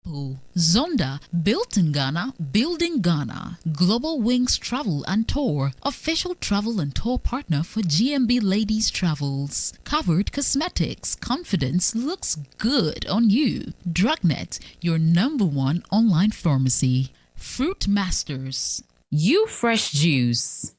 Apple, Zonda, built in Ghana, building Ghana. Global Wings Travel and Tour, official travel and tour partner for GMB Ladies Travels. Covered Cosmetics, confidence looks good on you. Drugnet, your #1 online pharmacy. Fruit Masters, you fresh juice.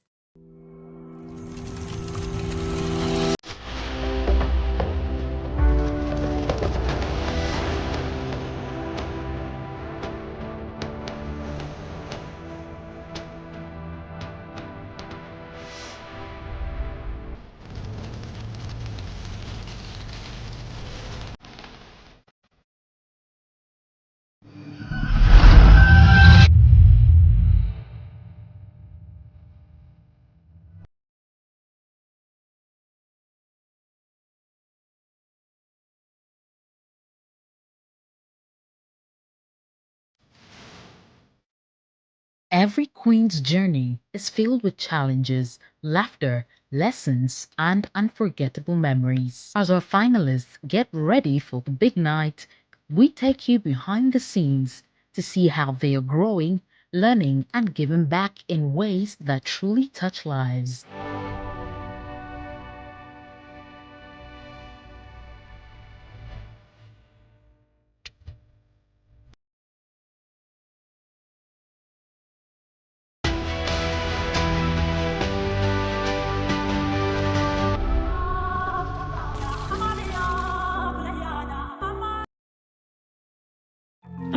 Every queen's journey is filled with challenges, laughter, lessons, and unforgettable memories. As our finalists get ready for the big night, we take you behind the scenes to see how they are growing, learning, and giving back in ways that truly touch lives.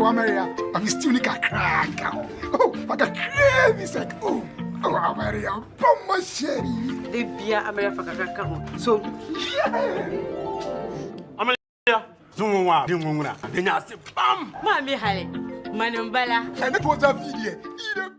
Oh, Maria, I'm still like a crack. Oh, like a crave is like, oh, Maria, Pomma Sherry. The beer America. So, Amalia, Zumwa, Dimuna, Dinasi, Bam! Mammy Halley, Manumbala. And it was a video.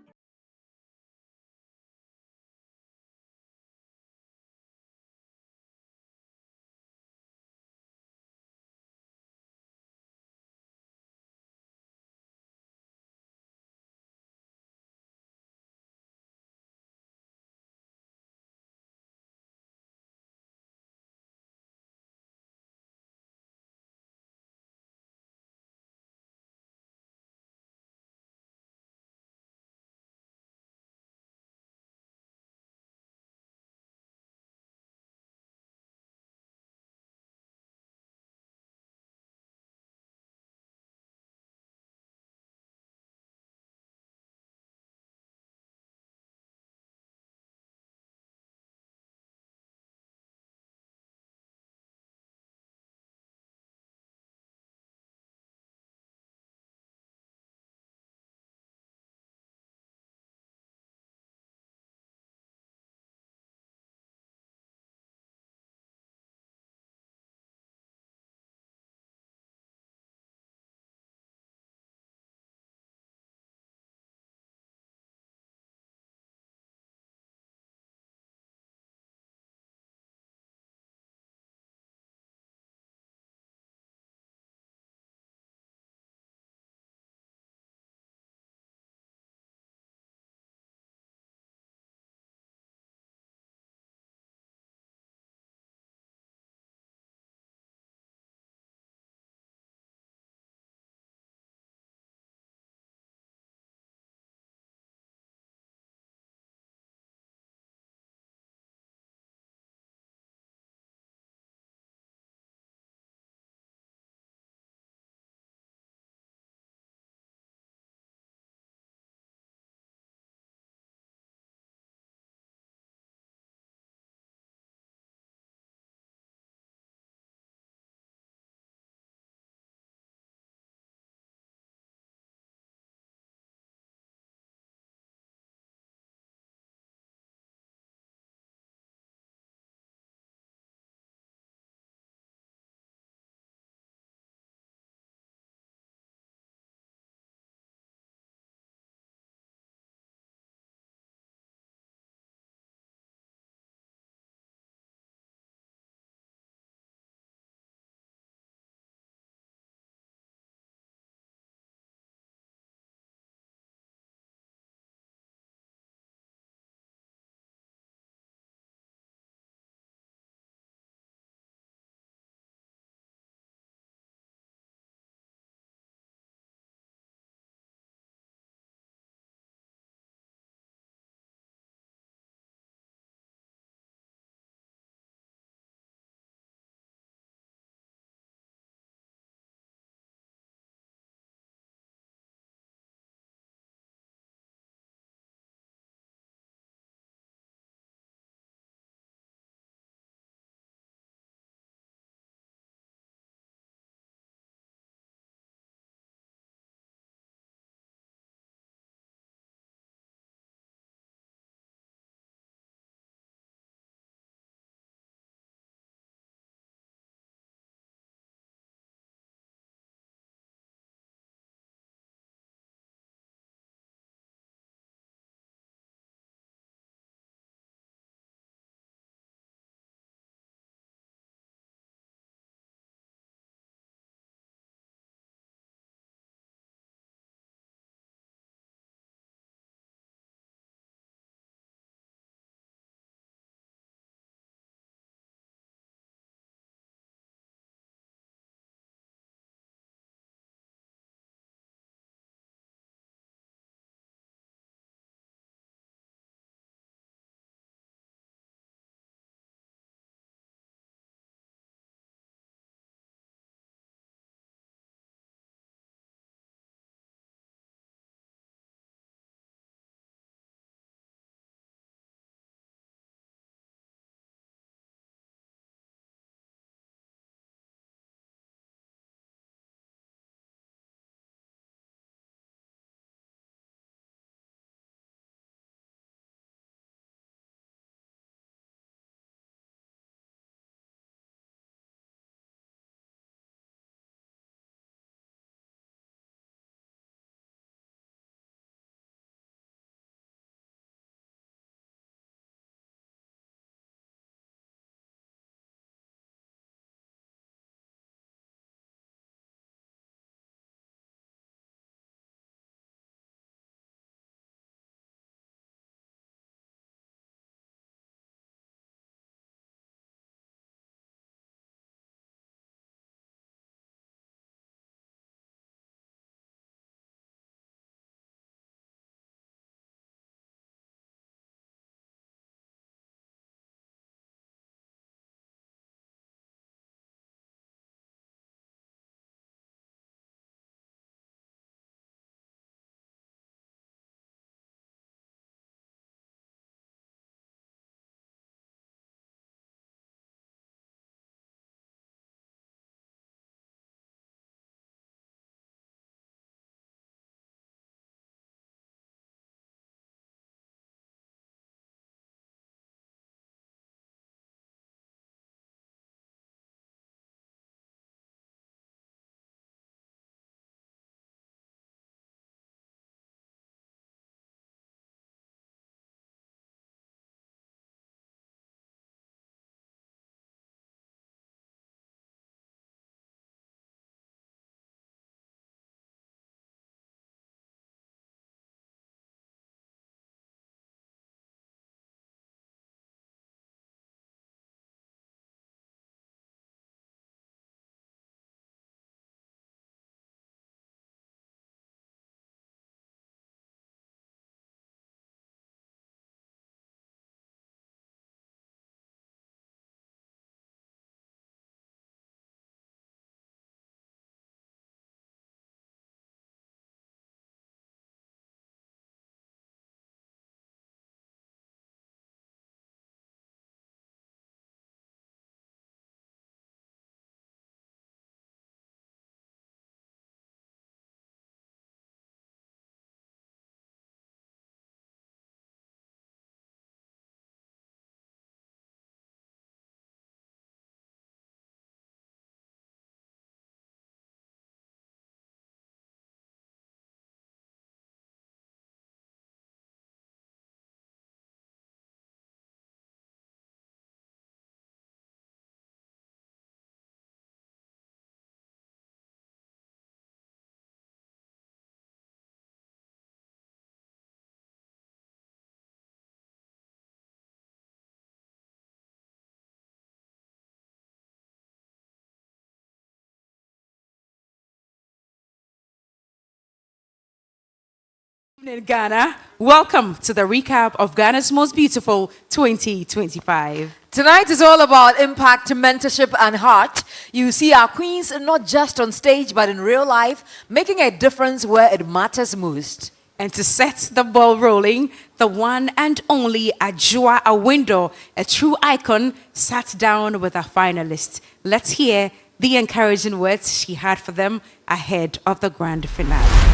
In Ghana, welcome to the recap of Ghana's Most Beautiful 2025. Tonight is all about impact, mentorship, and heart. You see our queens not just on stage, but in real life, making a difference where it matters most. And to set the ball rolling, the one and only Ajua Awindo, a true icon, sat down with our finalists. Let's hear the encouraging words she had for them ahead of the grand finale.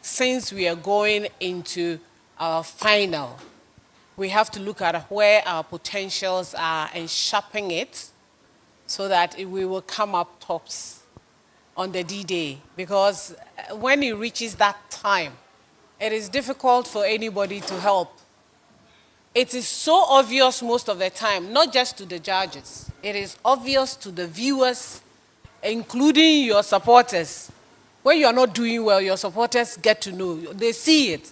Since we are going into our final, we have to look at where our potentials are and sharpen it so that we will come up tops on the D-Day. Because when it reaches that time, it is difficult for anybody to help. It is so obvious most of the time, not just to the judges. It is obvious to the viewers, including your supporters. When you are not doing well, your supporters get to know. They see it.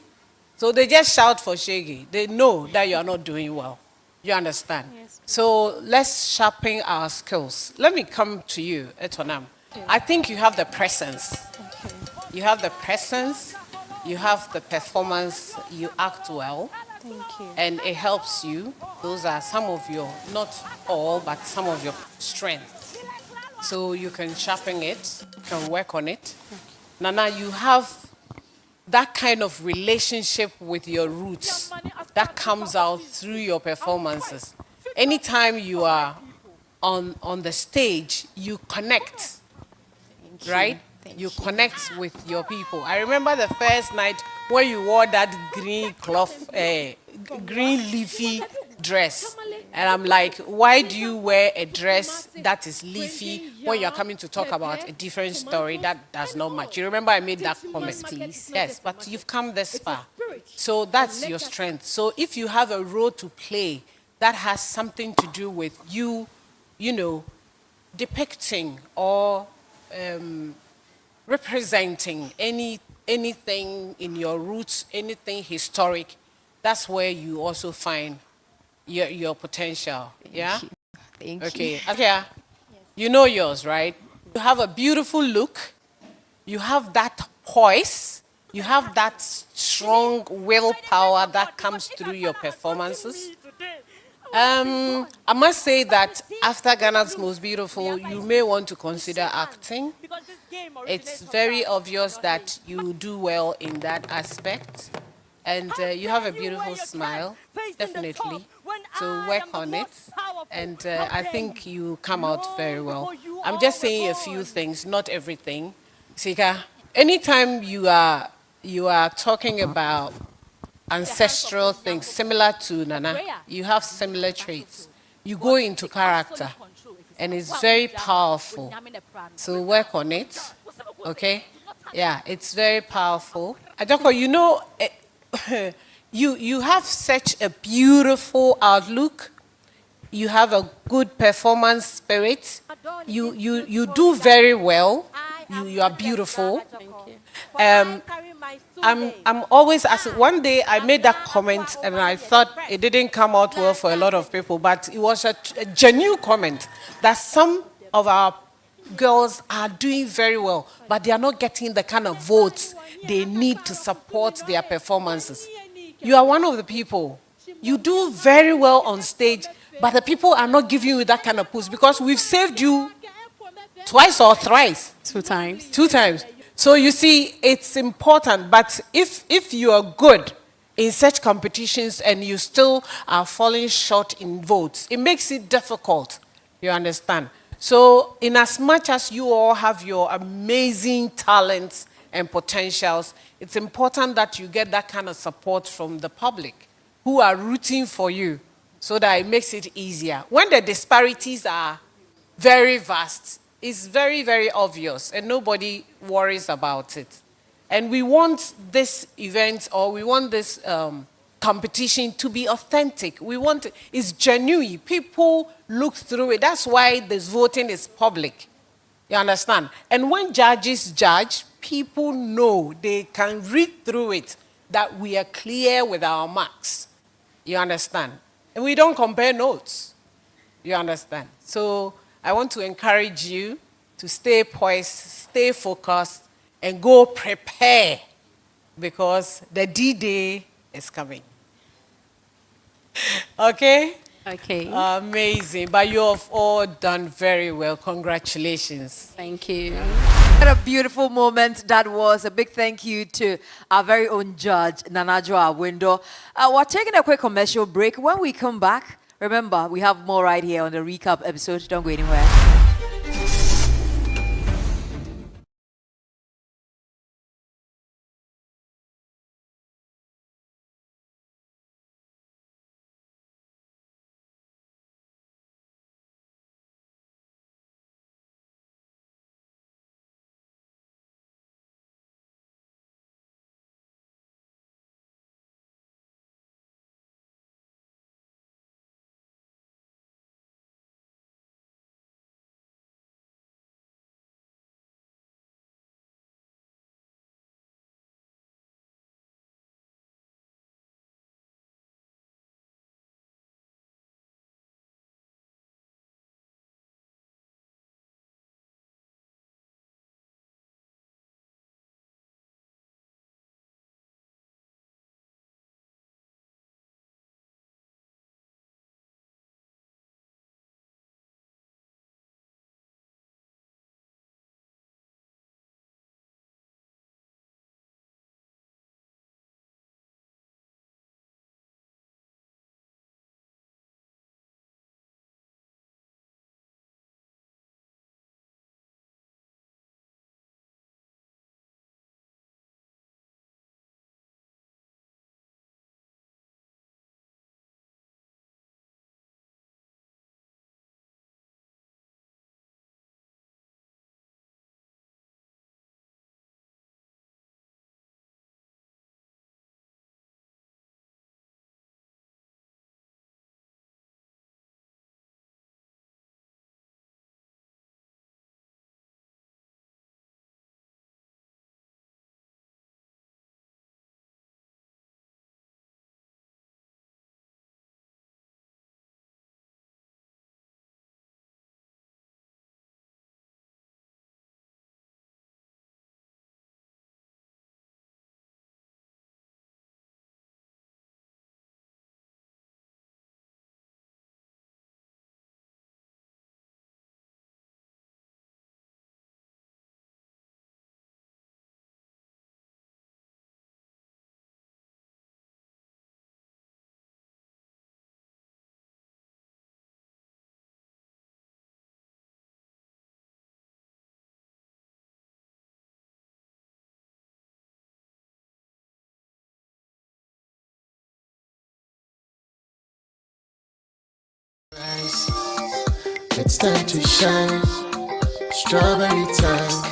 So they just shout for Shaggy. They know that you are not doing well. You understand? Yes. So let's sharpen our skills. Let me come to you, Etonam. Okay. I think you have the presence. Okay. You have the presence. You have the performance. You act well. Thank you. And it helps you. Those are some of your, not all, but some of your strengths. So you can sharpen it, you can work on it. Okay. Nana, you have that kind of relationship with your roots that comes out through your performances. Anytime you are on the stage, you connect, right? You connect with your people. I remember the first night when you wore that green cloth, green leafy dress. And I'm like, why do you wear a dress that is leafy when you're coming to talk about a different story that does not match? You remember I made that comment, please? Yes, but you've come this far. So that's your strength. So if you have a role to play that has something to do with you, you know, depicting or representing anything in your roots, anything historic, that's where you also find your potential. Yeah? Thank you. Okay. Okay. You know yours, right? You have a beautiful look. You have that poise. You have that strong willpower that comes through your performances. I must say that after Ghana's Most Beautiful, you may want to consider acting. It's very obvious that you do well in that aspect. And you have a beautiful smile, definitely. So work on it. And I think you come out very well. I'm just saying a few things, not everything. Sika, anytime you are talking about ancestral things, similar to Nana, you have similar traits. You go into character, and it's very powerful. So work on it, okay? Yeah, it's very powerful. Ajako, you know, you have such a beautiful outlook. You have a good performance spirit. You do very well. You are beautiful. I'm always asking. One day I made that comment and I thought it didn't come out well for a lot of people, but it was a genuine comment that some of our girls are doing very well, but they are not getting the kind of votes they need to support their performances. You are one of the people. You do very well on stage, but the people are not giving you that kind of push because we've saved you twice or thrice. 2 times. 2 times. So you see, it's important, but if you are good in such competitions and you still are falling short in votes, it makes it difficult. You understand? So in as much as you all have your amazing talents and potentials, it's important that you get that kind of support from the public who are rooting for you so that it makes it easier. When the disparities are very vast, it's very, very obvious and nobody worries about it. And we want this event or we want this competition to be authentic. We want it's genuine. People look through it. That's why this voting is public. You understand? And when judges judge, people know they can read through it that we are clear with our marks. You understand? And we don't compare notes. You understand? So I want to encourage you to stay poised, stay focused, and go prepare because the D-Day is coming. Okay? Okay. Amazing. But you have all done very well. Congratulations. Thank you. What a beautiful moment that was. A big thank you to our very own judge, Nanajua Window. We're taking a quick commercial break. When we come back, remember, we have more right here on the recap episode. Don't go anywhere. It's time to shine, strawberry time.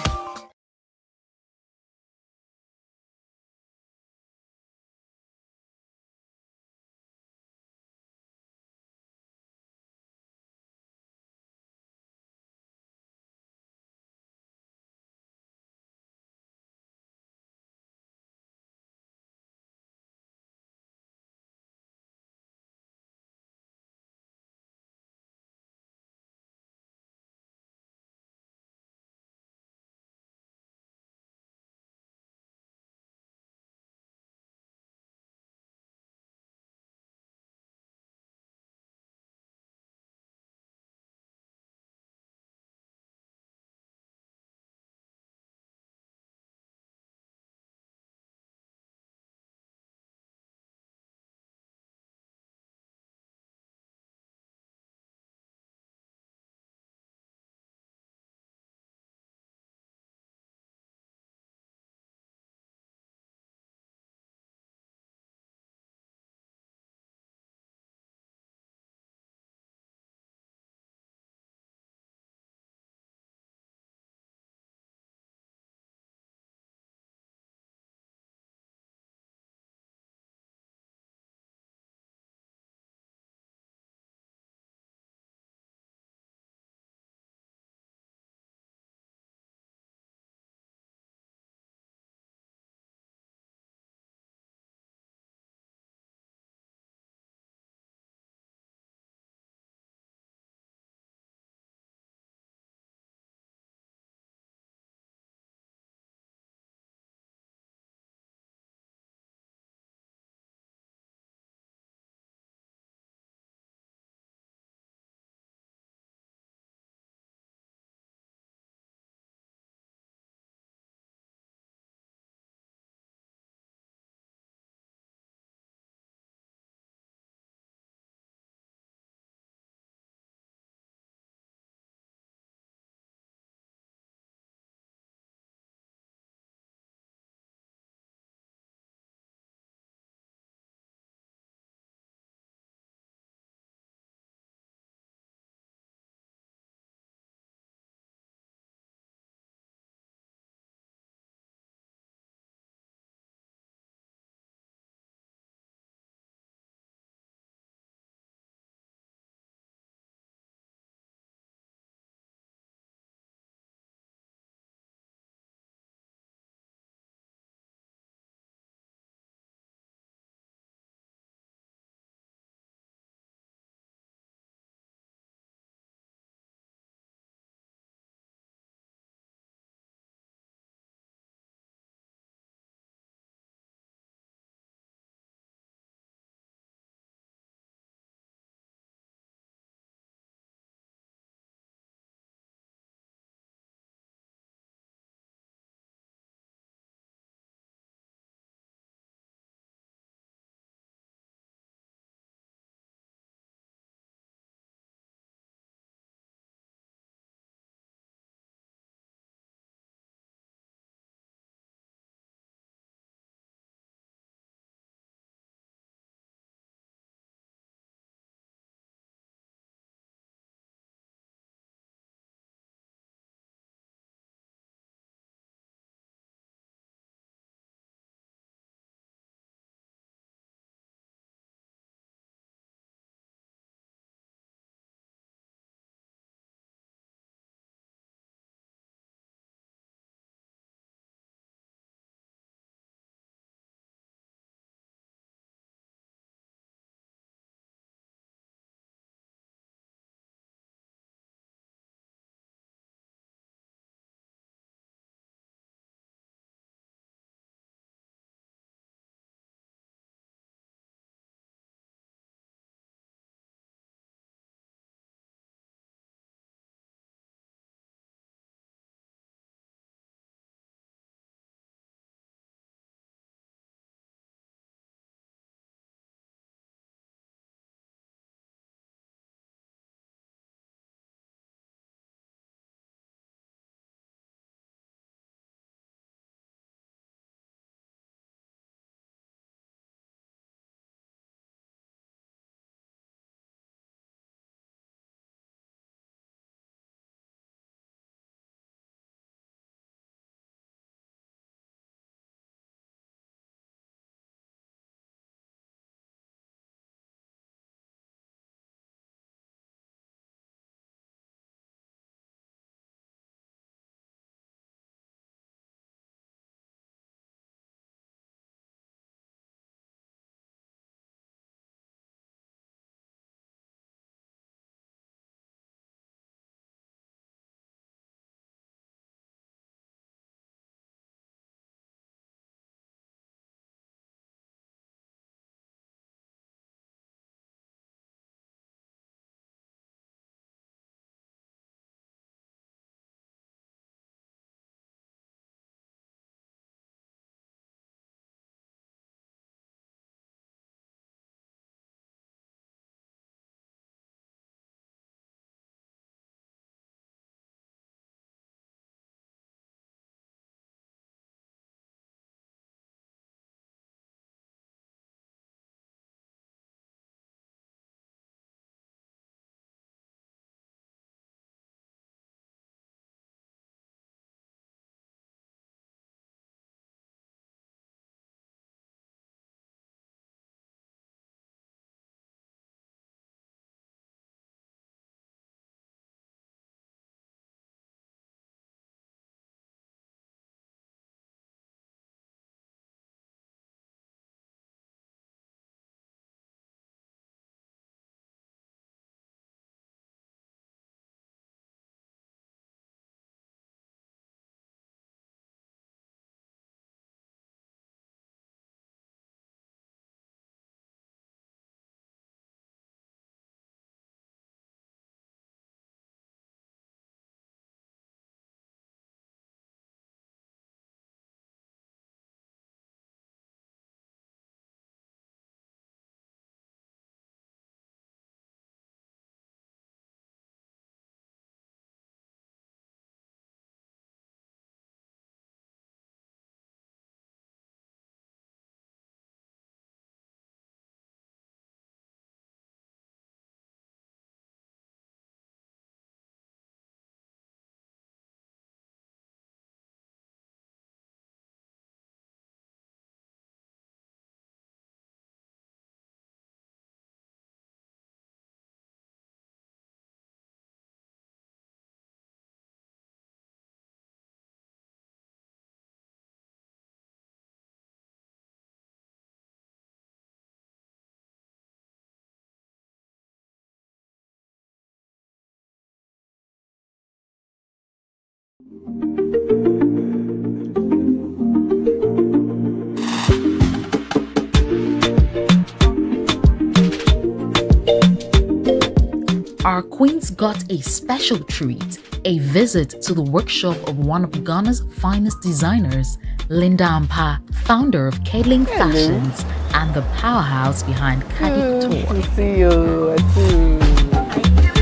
our queens got a special treat, a visit to the workshop of one of Ghana's finest designers, Linda Ampa, founder of Kaling Fashions and the powerhouse behind Kadi Couture. Good to see you, too.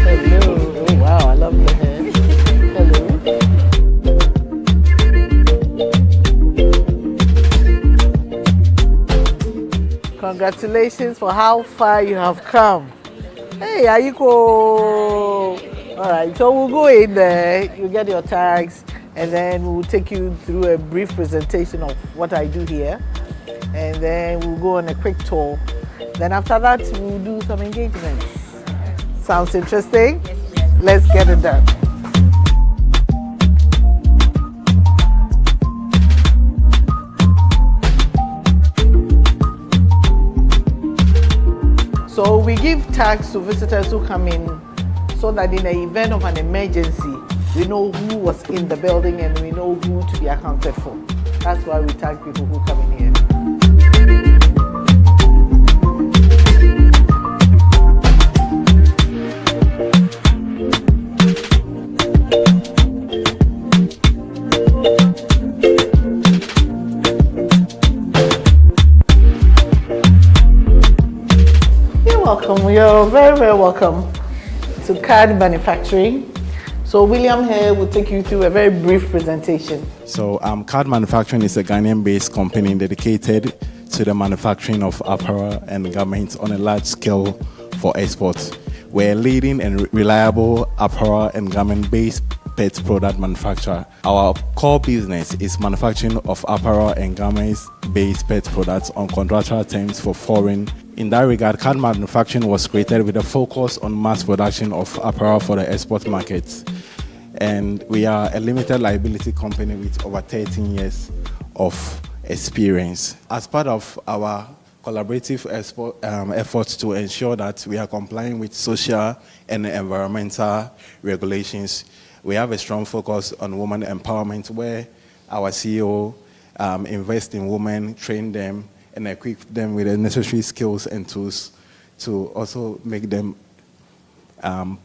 Hello. Oh, wow, I love the hair. Hello. Congratulations for how far you have come. Hey, Ayiko. All right, so we'll go in there, you get your tags, and then we'll take you through a brief presentation of what I do here. And then we'll go on a quick tour. Then after that, we'll do some engagements. Sounds interesting? Let's get it done. So we give tags to visitors who come in so that in the event of an emergency, we know who was in the building and we know who to be accounted for. That's why we tag people who come in here. Welcome, you're very, very welcome to card manufacturing. So William here will take you through a very brief presentation. So Card Manufacturing is a Ghanaian-based company dedicated to the manufacturing of apparel and garments on a large scale for export. We're a leading and reliable apparel and garment-based pet product manufacturer. Our core business is manufacturing of apparel and garments-based pet products on contractual terms for foreign. In that regard, Card Manufacturing was created with a focus on mass production of apparel for the export markets. And we are a limited liability company with over 13 years of experience. As part of our collaborative efforts to ensure that we are complying with social and environmental regulations, we have a strong focus on women empowerment, where our CEO invests in women, train them, and equip them with the necessary skills and tools to also make them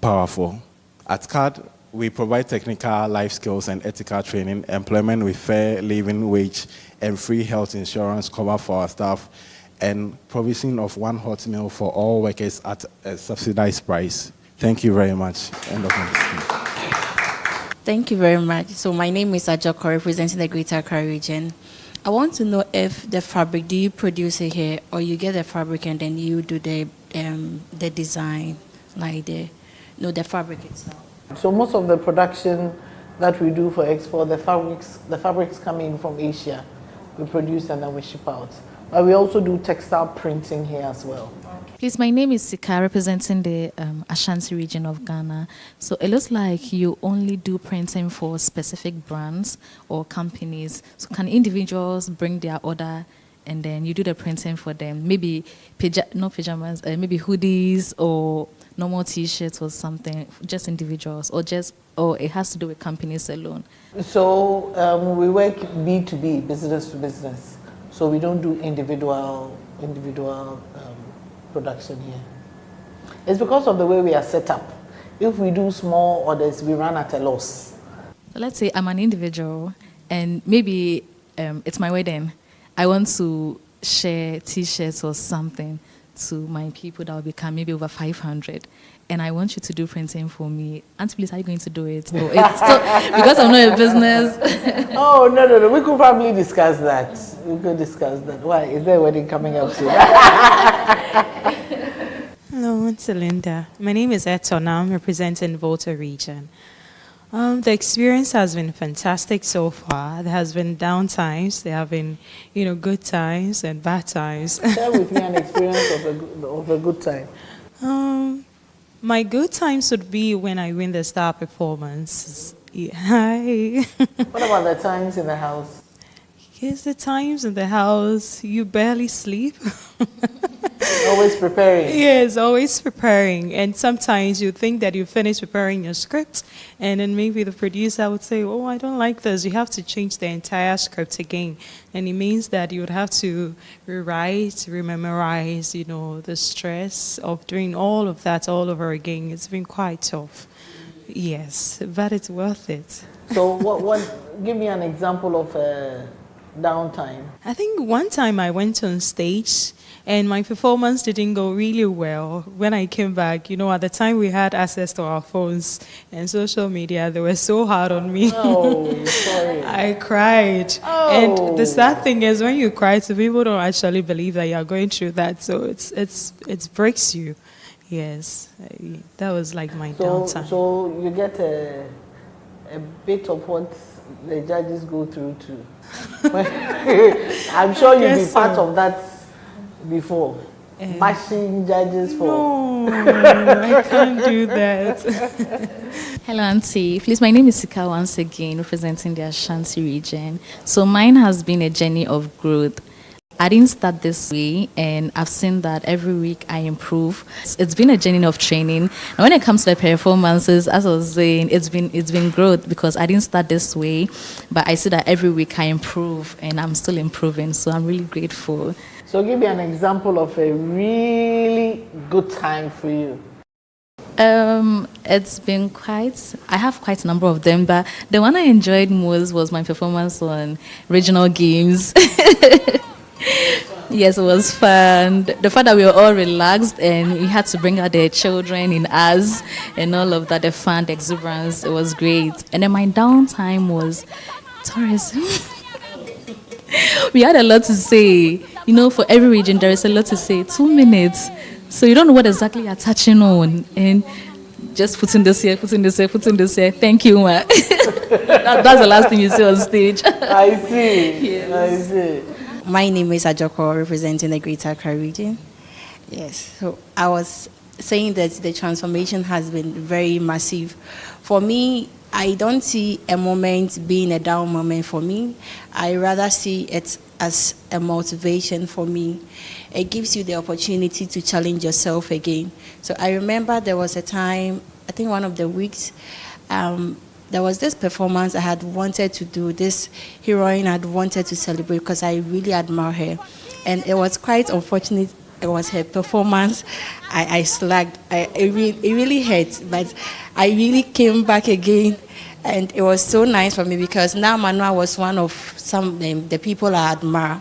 powerful. At CAD, we provide technical life skills and ethical training, employment with fair living wage and free health insurance cover for our staff, and provision of one hot meal for all workers at a subsidized price. Thank you very much. End of my speech. Thank you very much. So my name is Ajoko, representing the Greater Accra region. I want to know if the fabric, do you produce it here, or you get the fabric and then you do the design, like the fabric itself? So most of the production that we do for export, the fabrics come in from Asia. We produce and then we ship out. But we also do textile printing here as well. Please, my name is Sika, representing the Ashanti region of Ghana. So it looks like you only do printing for specific brands or companies. So can individuals bring their order and then you do the printing for them? Maybe not pajamas, maybe hoodies or normal T-shirts or something, just individuals, or it has to do with companies alone? So we work B2B, business to business. So we don't do individual production here. It's because of the way we are set up. If we do small orders, we run at a loss. So let's say I'm an individual and maybe it's my wedding. I want to share T-shirts or something to my people that will become maybe over 500. And I want you to do printing for me. Auntie, please, are you going to do it? Or it's still, because I'm not a business. Oh, no. We could probably discuss that. We could discuss that. Why? Is there a wedding coming up soon? Hello, it's Linda. My name is Etona. I'm representing Volta region. The experience has been fantastic so far. There has been down times. There have been, good times and bad times. Share with me an experience of a good time. My good times would be when I win the star performance. Hi. What about the times in the house? Yes, the times in the house, you barely sleep. Always preparing. Yes, always preparing. And sometimes you think that you finish preparing your script, and then maybe the producer would say, oh, I don't like this. You have to change the entire script again. And it means that you would have to rewrite, rememorize, you know, the stress of doing all of that all over again. It's been quite tough. Yes, but it's worth it. So give me an example of downtime. I think one time I went on stage and my performance didn't go really well. When I came back, you know, at the time we had access to our phones and social media, they were so hard on me. Oh, sorry. I cried. Oh. And the sad thing is when you cry, so people don't actually believe that you're going through that. So it breaks you. Yes, that was like my downtime. So you get a bit of what the judges go through too. I'm sure you've been part of that before. Mashing judges for. No, I can't do that. Hello, Auntie. Please, my name is Sika once again, representing the Ashanti region. So mine has been a journey of growth. I didn't start this way, and I've seen that every week I improve. It's been a journey of training. And when it comes to the performances, as I was saying, it's been growth because I didn't start this way, but I see that every week I improve, and I'm still improving. So I'm really grateful. So give me an example of a really good time for you. It's been I have quite a number of them, but the one I enjoyed most was my performance on regional games. Yes, it was fun. The fact that we were all relaxed and we had to bring out the children in us and all of that, the fun, the exuberance, it was great. And then my downtime was tourism. We had a lot to say. You know, for every region, there is a lot to say. 2 minutes. So you don't know what exactly you're touching on. And just putting this here, putting this here, putting this here. Thank you, ma. That's the last thing you see on stage. I see. Yes. I see. My name is Ajoko, representing the Greater Accra region. Yes, so I was saying that the transformation has been very massive. For me, I don't see a moment being a down moment for me. I rather see it as a motivation for me. It gives you the opportunity to challenge yourself again. So I remember there was a time, I think one of the weeks, there was this performance I had wanted to do, this heroine I had wanted to celebrate because I really admire her. And it was quite unfortunate. It was her performance. I slacked. It really hurt, but I really came back again. And it was so nice for me because now Manua was one of the people I admire.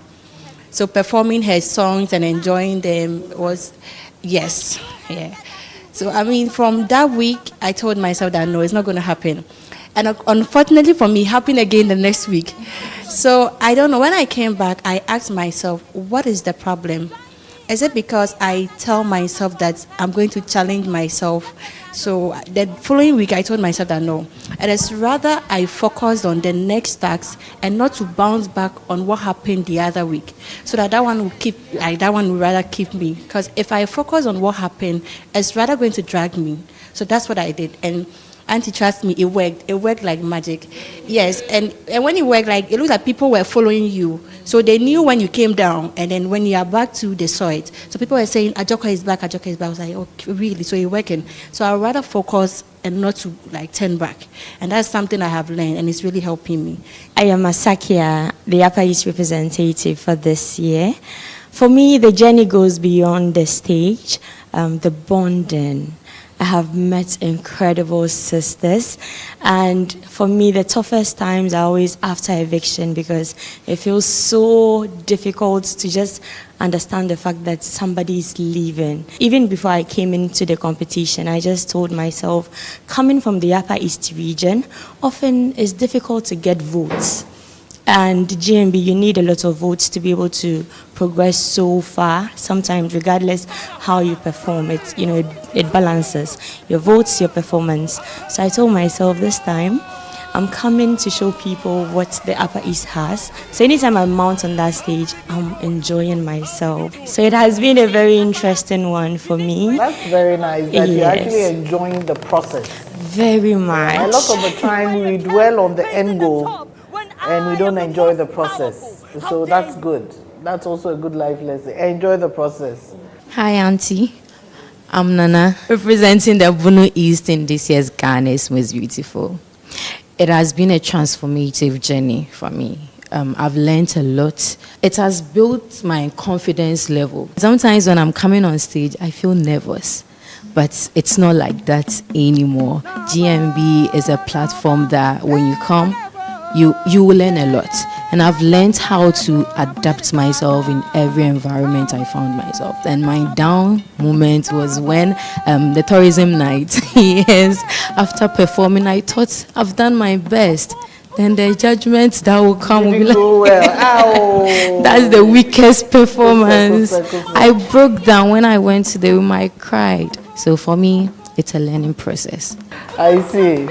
So performing her songs and enjoying them was, yes, yeah. So I mean, from that week, I told myself that no, it's not going to happen. And unfortunately for me, it happened again the next week. So I don't know, when I came back, I asked myself, what is the problem? Is it because I tell myself that I'm going to challenge myself? So the following week, I told myself that no. And it's rather I focused on the next task and not to bounce back on what happened the other week. So that one will rather keep me. Because if I focus on what happened, it's rather going to drag me. So that's what I did. And Auntie, trust me, it worked. It worked like magic. Yes, and when it worked, like, it looked like people were following you. So they knew when you came down, and then when you are back to, they saw it. So people were saying, Ajoka is back, Ajoka is back. I was like, okay, really? So it's working. So I'd rather focus and not to, like, turn back. And that's something I have learned, and it's really helping me. I am Asakia, the Upper East representative for this year. For me, the journey goes beyond the stage, the bonding. I have met incredible sisters, and for me the toughest times are always after eviction because it feels so difficult to just understand the fact that somebody is leaving. Even before I came into the competition, I just told myself, coming from the Upper East region, often it's difficult to get votes. And GMB, you need a lot of votes to be able to progress so far. Sometimes, regardless how you perform, it balances your votes, your performance. So I told myself this time, I'm coming to show people what the Upper East has. So anytime I mount on that stage, I'm enjoying myself. So it has been a very interesting one for me. That's very nice that you're actually enjoying the process. Very much. A lot of the time we dwell on the end goal and we don't enjoy the process. So that's good. That's also a good life lesson. Enjoy the process. Hi, Auntie. I'm Nana, representing the Bunu East in this year's Ghana's Most Beautiful. It has been a transformative journey for me. I've learned a lot. It has built my confidence level. Sometimes when I'm coming on stage, I feel nervous, but it's not like that anymore. GMB is a platform that when you come, you will learn a lot. And I've learned how to adapt myself in every environment I found myself. And my down moment was when the tourism night, yes, after performing, I thought I've done my best. Then the judgment that will come will be like, well. that's the weakest performance. I broke down when I went to the room, I cried. So for me, it's a learning process. I see.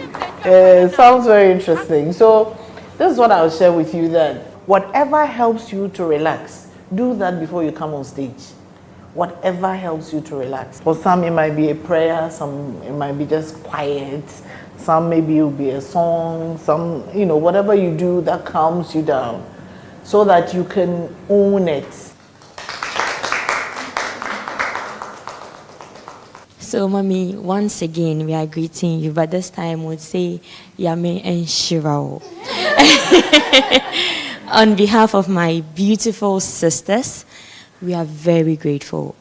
Sounds very interesting. So this is what I'll share with you then. Whatever helps you to relax, do that before you come on stage. Whatever helps you to relax. For some, it might be a prayer, some it might be just quiet, some maybe it will be a song, some, whatever you do that calms you down so that you can own it. So, Mommy, once again, we are greeting you, but this time we'll say Yame and Shirao. On behalf of my beautiful sisters, we are very grateful.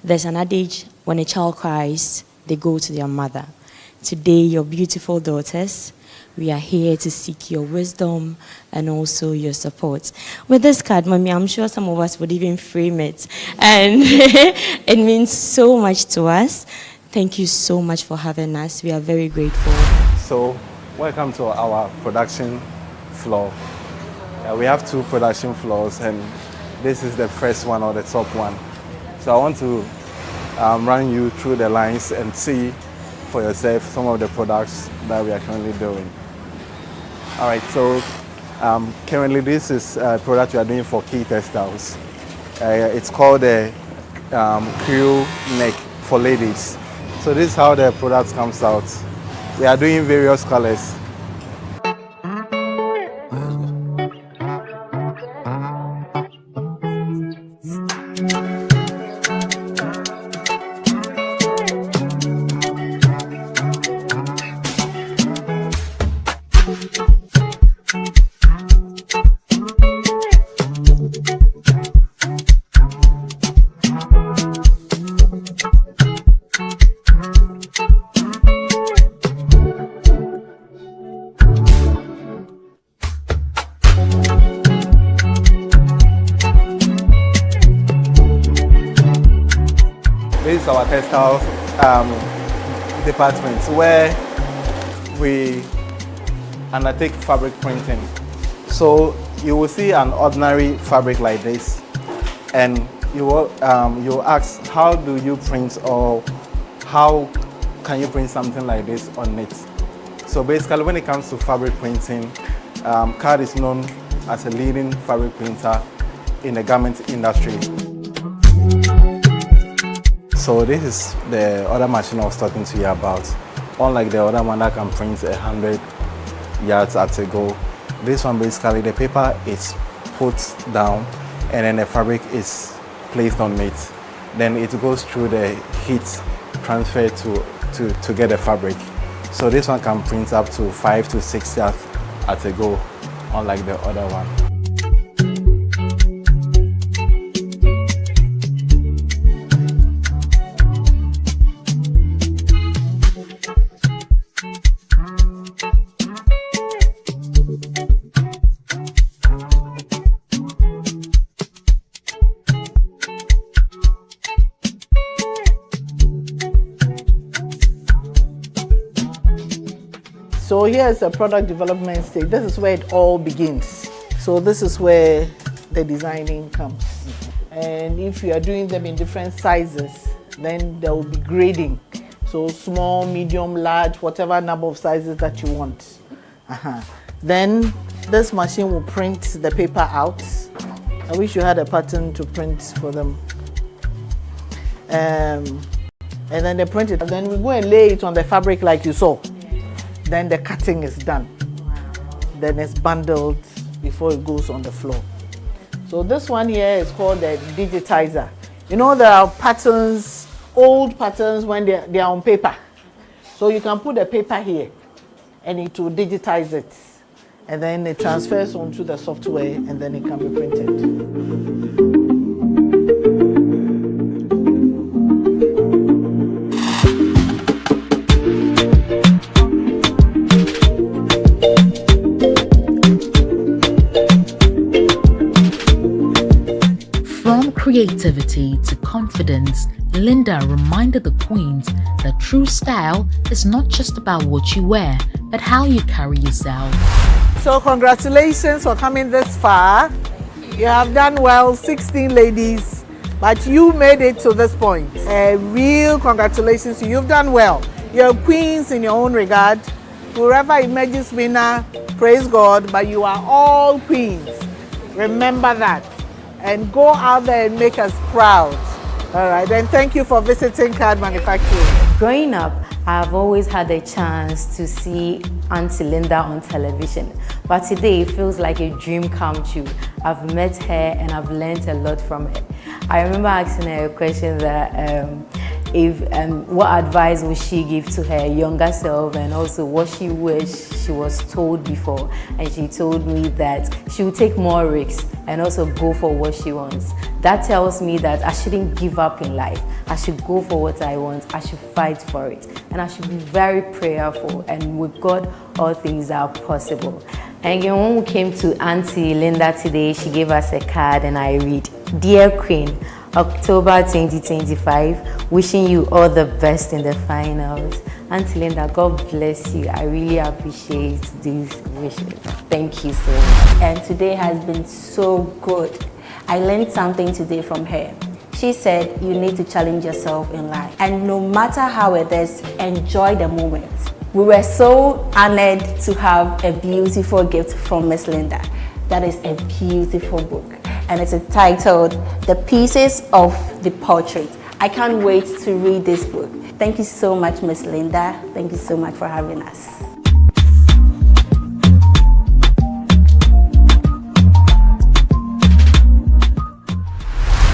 There's an adage, when a child cries, they go to their mother. Today, your beautiful daughters, we are here to seek your wisdom and also your support. With this card, Mommy, I'm sure some of us would even frame it. And it means so much to us. Thank you so much for having us. We are very grateful. So, welcome to our production floor. We have 2 production floors, and this is the first one, or the top one. So I want to run you through the lines and see for yourself some of the products that we are currently doing. All right, so currently this is a product we are doing for Key Textiles. It's called a crew neck for ladies. So this is how the product comes out. We are doing various colors. This is our textile department where we undertake fabric printing. So you will see an ordinary fabric like this, and you will ask, how do you print, or how can you print something like this on it? So basically, when it comes to fabric printing, CAD is known as a leading fabric printer in the garment industry. So this is the other machine I was talking to you about. Unlike the other one that can print 100 yards at a go, this one basically the paper is put down and then the fabric is placed on it. Then it goes through the heat transfer to get the fabric. So this one can print up to 5 to 6 yards at a go, unlike the other one. So here's a product development stage. This is where it all begins. So this is where the designing comes. And if you are doing them in different sizes, then there will be grading. So small, medium, large, whatever number of sizes that you want. Then this machine will print the paper out. I wish you had a pattern to print for them. And then they print it. And then we go and lay it on the fabric like you saw. Then the cutting is done. Then it's bundled before it goes on the floor. So this one here is called the digitizer. You know, there are patterns, old patterns when they are on paper. So you can put the paper here and it will digitize it. And then it transfers onto the software and then it can be printed. From creativity to confidence, Linda reminded the queens that true style is not just about what you wear, but how you carry yourself. So congratulations for coming this far. You have done well, 16 ladies, but you made it to this point. A real congratulations to you. You've done well. You're queens in your own regard. Whoever emerges winner, praise God, but you are all queens. Remember that. And go out there and make us proud. All right, and thank you for visiting Card Manufacturing. Growing up, I've always had a chance to see Auntie Linda on television. But today, it feels like a dream come true. I've met her and I've learned a lot from her. I remember asking her a question that what advice would she give to her younger self, and also what she wished she was told before. And she told me that she would take more risks and also go for what she wants. That tells me that I shouldn't give up in life. I should go for what I want. I should fight for it. And I should be very prayerful. And with God, all things are possible. And again, when we came to Auntie Linda today, she gave us a card and I read, "Dear Queen, October 2025, wishing you all the best in the finals." Auntie Linda, God bless you. I really appreciate these wishes. Thank you so much. And today has been so good. I learned something today from her. She said you need to challenge yourself in life. And no matter how it is, enjoy the moment. We were so honored to have a beautiful gift from Miss Linda. That is a beautiful book. And it's titled The Pieces of the Portrait. I can't wait to read this book. Thank you so much, Miss Linda. Thank you so much for having us.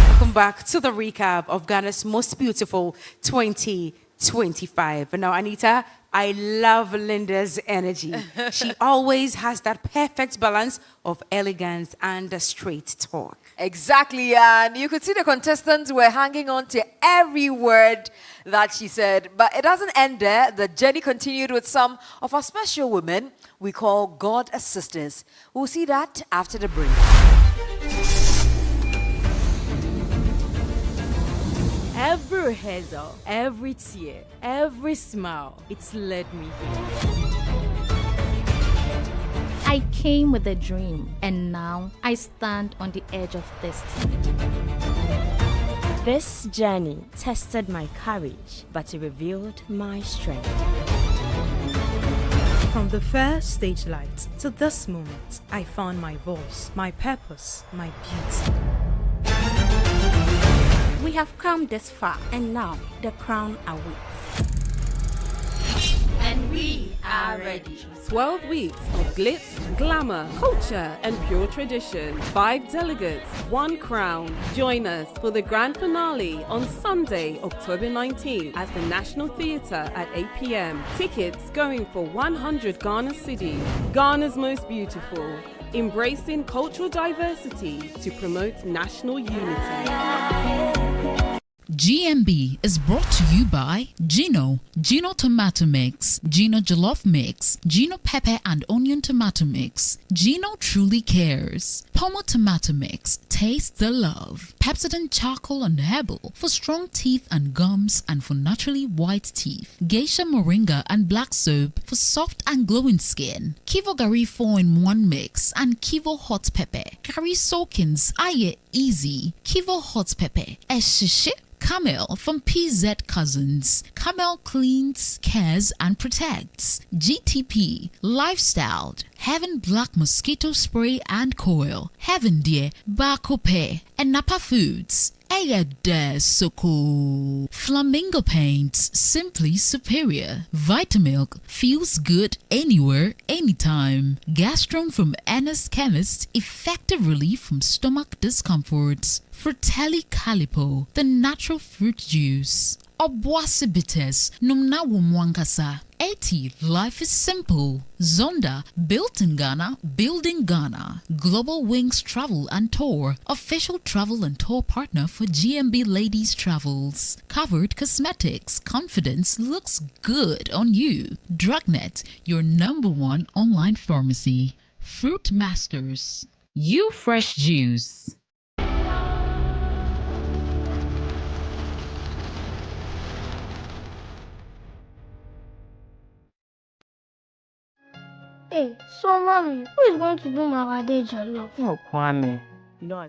Welcome back to the recap of Ghana's Most Beautiful 2025. And now, Anita, I love Linda's energy. She always has that perfect balance of elegance and a straight talk. Exactly, and you could see the contestants were hanging on to every word that she said. But it doesn't end there. The journey continued with some of our special women we call God Assistants. We'll see that after the break. Every rehearsal, every tear, every smile, it's led me here. I came with a dream, and now I stand on the edge of destiny. This journey tested my courage, but it revealed my strength. From the first stage light to this moment, I found my voice, my purpose, my beauty. We have come this far, and now the crown awaits. And we are ready. 12 weeks of glitz, glamour, culture, and pure tradition. 5 delegates, 1 crown. Join us for the grand finale on Sunday, October 19th at the National Theatre at 8 p.m. Tickets going for 100 Ghana cedis. Ghana's most beautiful. Embracing cultural diversity to promote national unity. GMB is brought to you by Gino Tomato Mix, Gino Jollof Mix, Gino Pepper and Onion Tomato Mix, Gino Truly Cares, Pomo Tomato Mix, Taste the Love, Pepsodent Charcoal and Herbal for strong teeth and gums and for naturally white teeth, Geisha Moringa and Black Soap for soft and glowing skin, Kivo Gari 4-in-1 Mix and Kivo Hot Pepper, Gari Soakins, Aye Easy, Kivo Hot Pepper, Eshishe, Camel from PZ Cousins. Camel cleans, cares, and protects. GTP, Lifestyled, Heaven Black Mosquito Spray and Coil, Heaven Dear, Bakope, and Napa Foods. Ayade Soko. Flamingo paints, simply superior. Vitamilk feels good anywhere, anytime. Gastron from Anna's Chemist, effective relief from stomach discomforts. Fratelli Calipo, the natural fruit juice. Obuasi bitters, numna wumwankasa. 80, life is simple. Zonda, built in Ghana, building Ghana. Global Wings Travel and Tour, official travel and tour partner for GMB Ladies Travels. Covered Cosmetics, confidence looks good on you. Drugnet, your #1 online pharmacy. Fruit Masters, you fresh juice. Hey, so mommy, who is going to do my day jollof? Oh, Kwame. You know,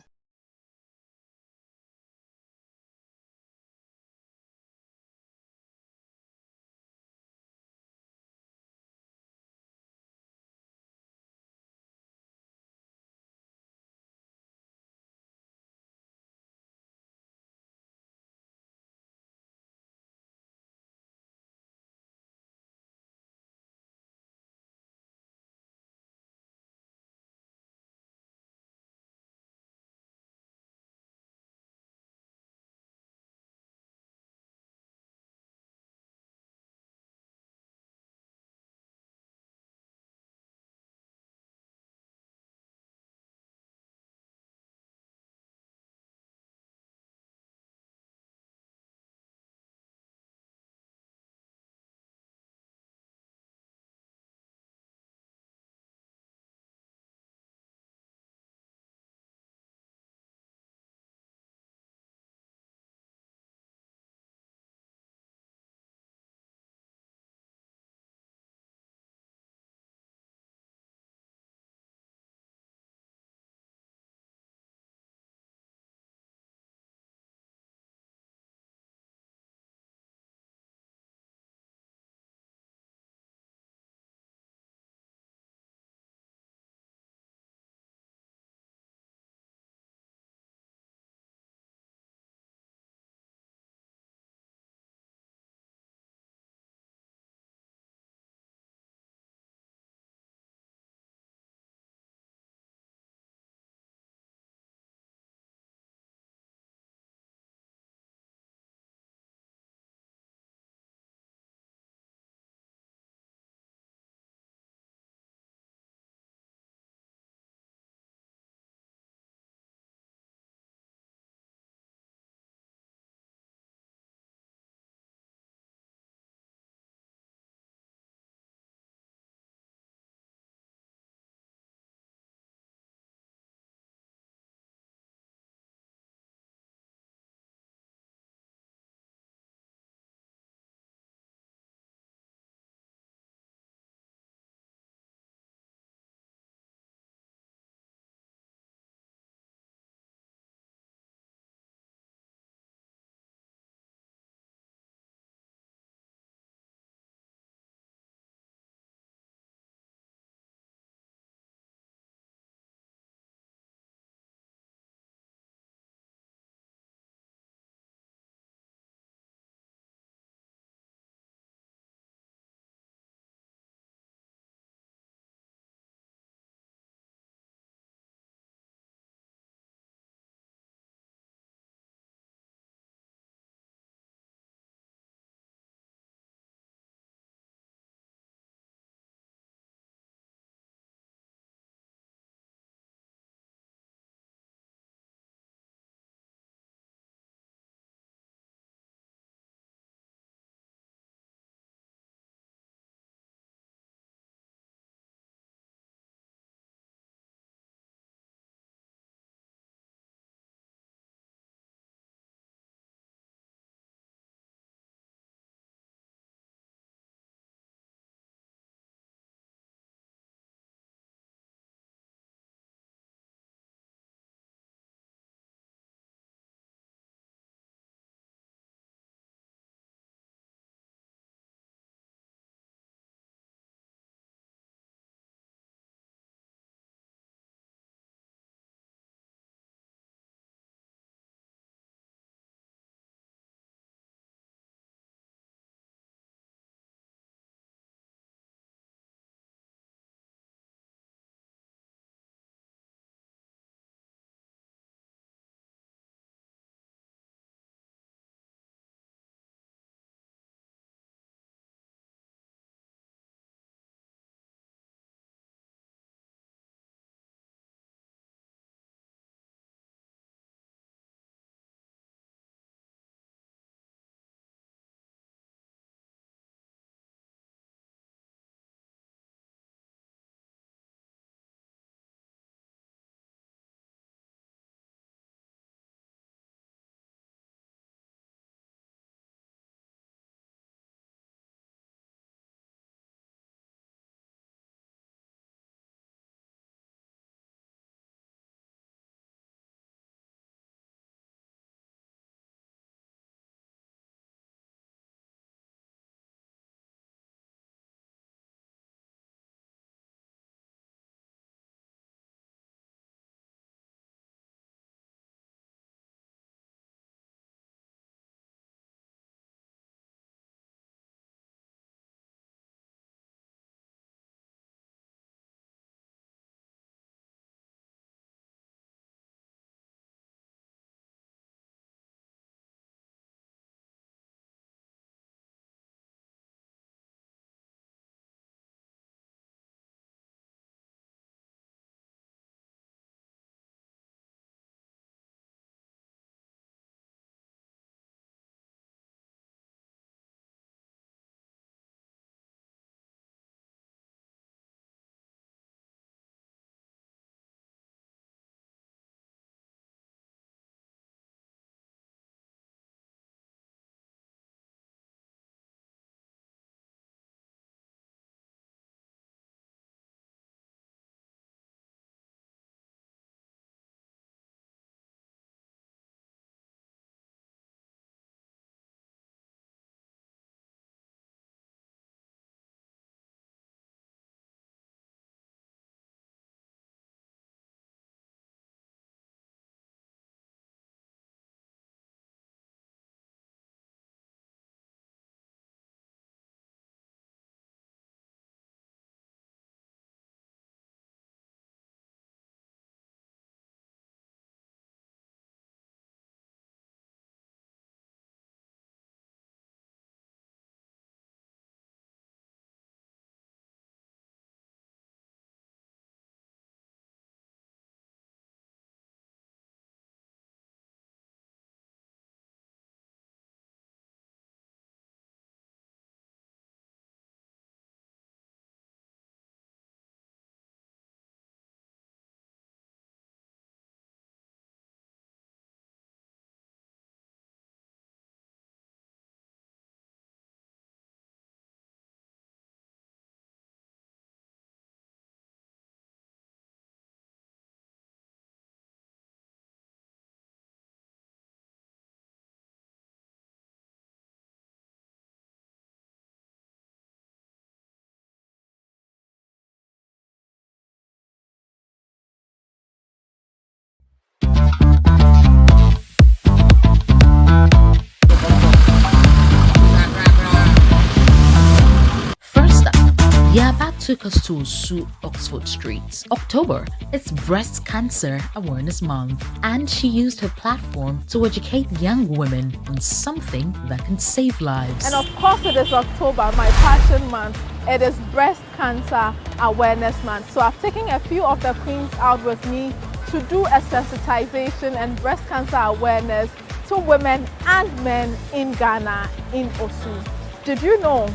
took us to Osu, Oxford Street. October, it's Breast Cancer Awareness Month, and she used her platform to educate young women on something that can save lives. And of course, it is October, my passion month. It is Breast Cancer Awareness Month. So I've taken a few of the queens out with me to do a sensitization and breast cancer awareness to women and men in Ghana, in Osu. Did you know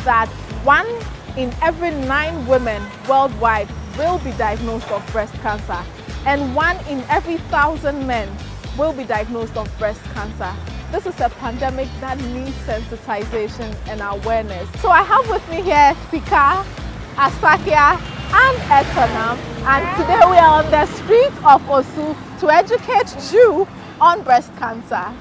that 1 in every 9 women worldwide will be diagnosed of breast cancer, and 1 in every 1,000 men will be diagnosed of breast cancer? This is a pandemic that needs sensitization and awareness. So I have with me here Sika, Asakia, and Etonam, and today we are on the street of Osu to educate you on breast cancer.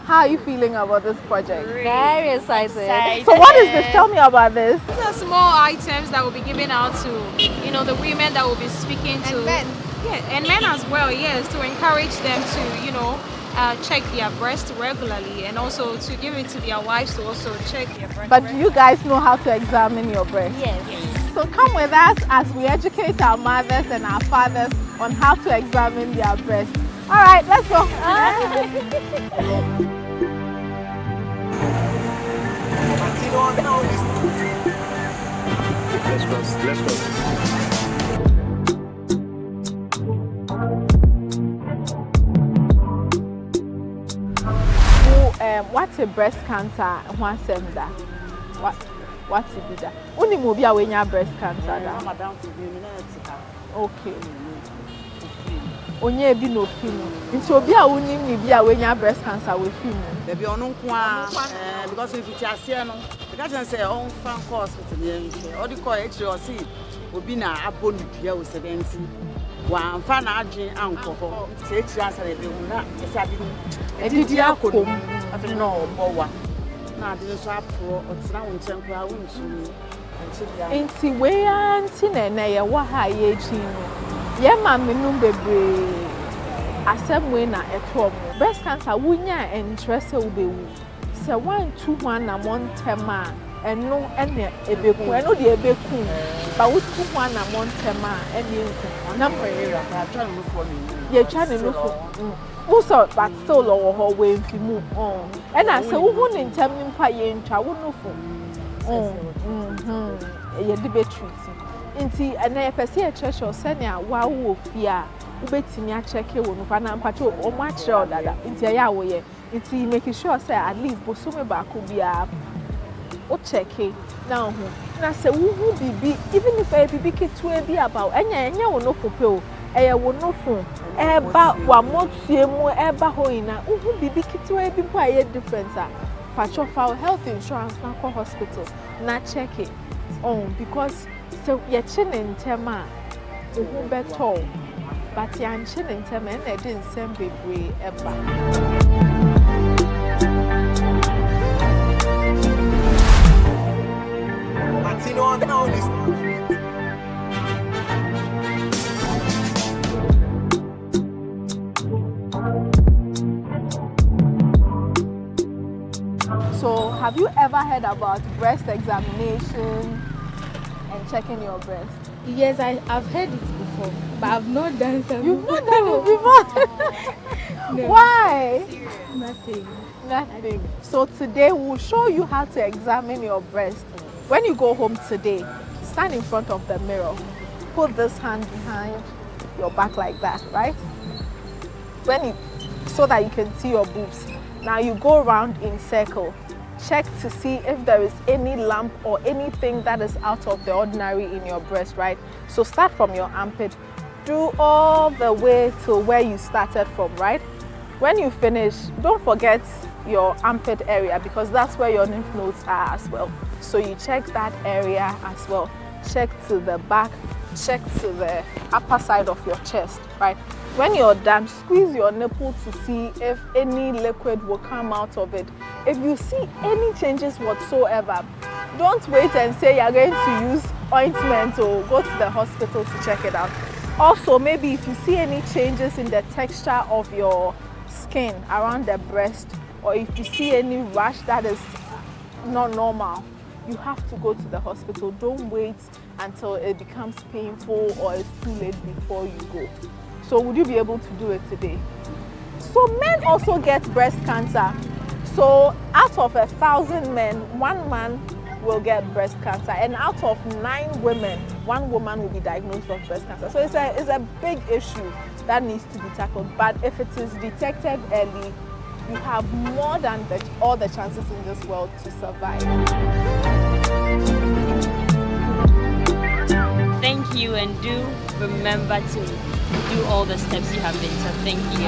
How are you feeling about this project? Very excited. So what is this? Tell me about this. These are small items that will be given out to, the women that will be speaking to. And men. Yeah, and men as well, yes, to encourage them to, check their breast regularly, and also to give it to their wives to also check their breast. But do you guys know how to examine your breast? Yes. So come with us as we educate our mothers and our fathers on how to examine their breasts. All right, let's go. Let's go. What's a breast cancer? What's that? What's it that? Only movie when you breast cancer. Okay. Onye bi no film. Nti obi a wonim ni bi a wenya breast cancer we film. Baby onu kwa because if it asie no, because I say on fan hospital yen. All the call HO see obi na abonu dua o 70. Wa fa na adwen anko ho. Nti answer dey na esabi ni. Edidi akom. After no obo wa. Na ade so apro otina wo nchen kwa wontu. Nti we anti na ye wa ha ye chi no. Ye ma menum bebre asem we na eto mo. Breast cancer wunya interest wo be wu. Se 1-2 na montema eno ene ebeku eno de ebeku ba wo 2 na montema ene nku na prayer ba twa no for me. Ye twa no for. Uso but still lo ho we mfimu on. Ena se wo hu ne ntem ni mpa ye ntwa wo no for. Ye de be treat. Inti na ye pese ye church o se na wa wo ofia wo betimi a check e wo no fa na mpacho o ma kire odada inti ya wo ye inti make sure say at least bosume ba ko bia o check e na ho na se wo hu bibi even if e bibi ketu e bi about enya wo no fo pe o eye wo no fo e ba wa motie mu e ba ho ina wo hu bibi ketu e bi po aye difference a pacho for health insurance na ko hospital na check it because so ye chin in tema who better but yan chin in tema and they didn't send baby ever. So have you ever heard about breast examination and checking your breast? Yes, I've heard it before, but I've not done something. You've not done it before? No. Why? Nothing. So today we'll show you how to examine your breast. When you go home today, stand in front of the mirror. Put this hand behind your back like that, right? So that you can see your boobs. Now you go around in circle. Check to see if there is any lump or anything that is out of the ordinary in your breast, right? So start from your armpit, do all the way to where you started from, right? When you finish, don't forget your armpit area because that's where your lymph nodes are as well. So you check that area as well. Check to the back, check to the upper side of your chest, right? When you're done, squeeze your nipple to see if any liquid will come out of it. If you see any changes whatsoever, don't wait and say you're going to use ointment or go to the hospital to check it out. Also, maybe if you see any changes in the texture of your skin around the breast, or if you see any rash that is not normal, you have to go to the hospital. Don't wait until it becomes painful or it's too late before you go. So would you be able to do it today? So men also get breast cancer. So out of 1,000 men, 1 man will get breast cancer, and out of 9 women, 1 woman will be diagnosed with breast cancer. So it's a big issue that needs to be tackled. But if it is detected early, you have more than all the chances in this world to survive. Thank you, and do remember to do all the steps you have been. So thank you.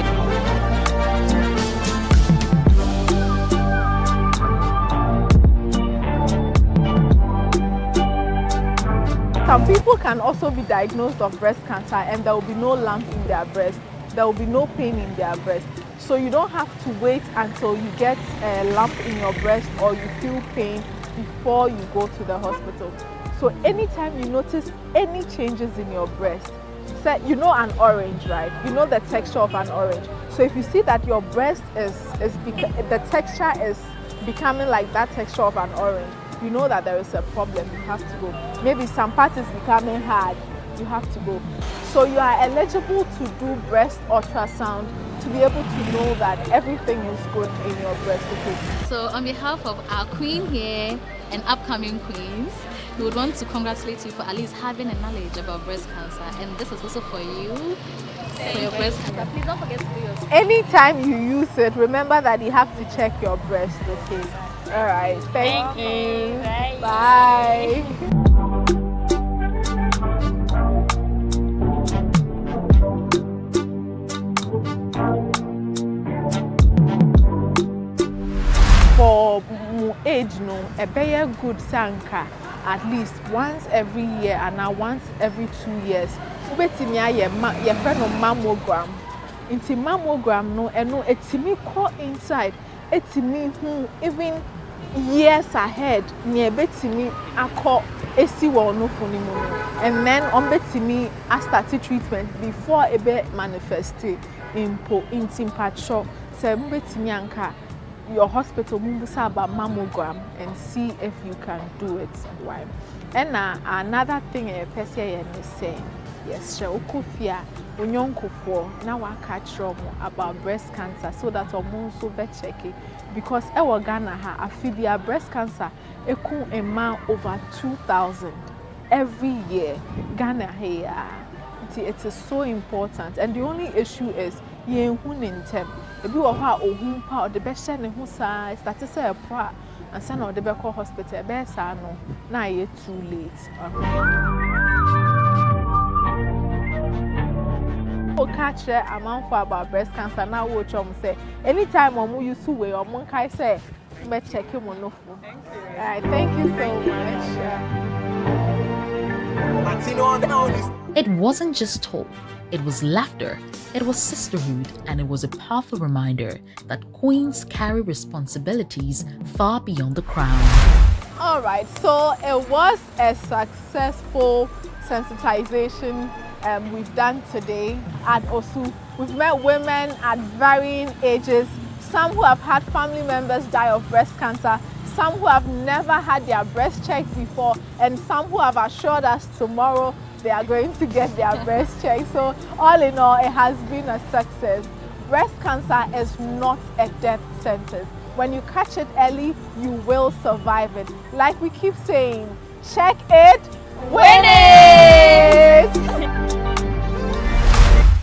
Some people can also be diagnosed of breast cancer and there will be no lump in their breast. There will be no pain in their breast. So you don't have to wait until you get a lump in your breast or you feel pain before you go to the hospital. So anytime you notice any changes in your breast, say you know an orange, right? You know the texture of an orange. So if you see that your breast the texture is becoming like that texture of an orange, you know that there is a problem. You have to go. Maybe some part is becoming hard. You have to go. So you are eligible to do breast ultrasound to be able to know that everything is good in your breast. Okay. So on behalf of our queen here and upcoming queens, we would want to congratulate you for at least having a knowledge about breast cancer, and this is also for you, for your breast cancer. Please don't forget to do yours. Anytime you use it, remember that you have to check your breast, okay? All right, thank you. Bye. For age, no, a very good sanka at least once every year and now once every 2 years. Ubetimi your friend of mammogram. Into mammogram, no, and no, it's me caught inside. It's me who even years ahead near betimi ako esi wo no funimu, and then on betimi I started treatment before a bit manifested in patcho. So betimi anka your hospital mumbusa about mammogram and see if you can do it. Why? And another thing a person is saying, yes, Okofia, Unyonkofo, now I catch about breast cancer so that I'm so be checking because our Ghana ha afibia breast cancer eku a man over 2,000 every year. Ghana here, it is so important, and the only issue is yen hunin if you are ohun pa the best send who say start say a pra and send or the call hospital best no na ye too late. Catch a amount for about breast cancer now watch say anytime omu use to way or kai say me check him on no phone. Thank you so It wasn't just talk, it was laughter, it was sisterhood, and it was a powerful reminder that queens carry responsibilities far beyond the crown. All right, so it was a successful sensitization we've done today at Osu. We've met women at varying ages, some who have had family members die of breast cancer, some who have never had their breast checked before, and some who have assured us tomorrow they are going to get their breast checked. So all in all, it has been a success. Breast cancer is not a death sentence. When you catch it early, you will survive it. Like we keep saying, check it, win it!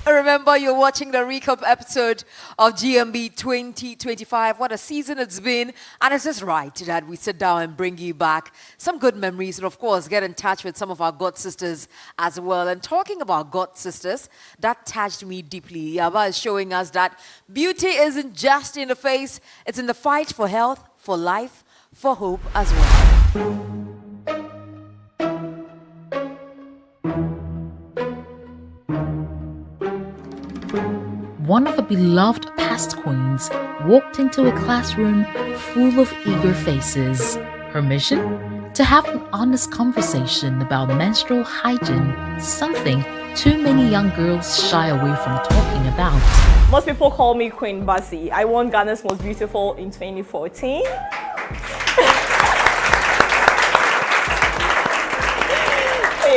Remember, you're watching the recap episode of GMB 2025. What a season it's been. And it's just right that we sit down and bring you back some good memories. And of course, get in touch with some of our God sisters as well. And talking about God sisters, that touched me deeply. Yaba is showing us that beauty isn't just in the face. It's in the fight for health, for life, for hope as well. One of the beloved past queens walked into a classroom full of eager faces. Her mission? To have an honest conversation about menstrual hygiene, something too many young girls shy away from talking about. Most people call me Queen Basi. I won Ghana's Most Beautiful in 2014.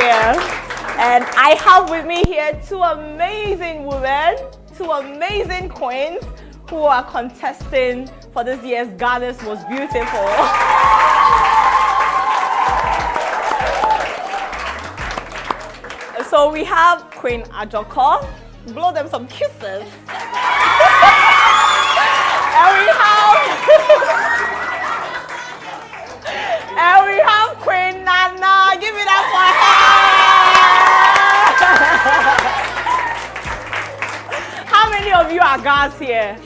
here. And I have with me here two amazing women, two amazing queens who are contesting for this year's Ghana's Most Beautiful. So we have Queen Ajoko. Blow them some kisses. And we have Queen Nana. Give it up for her. How many of you are girls here?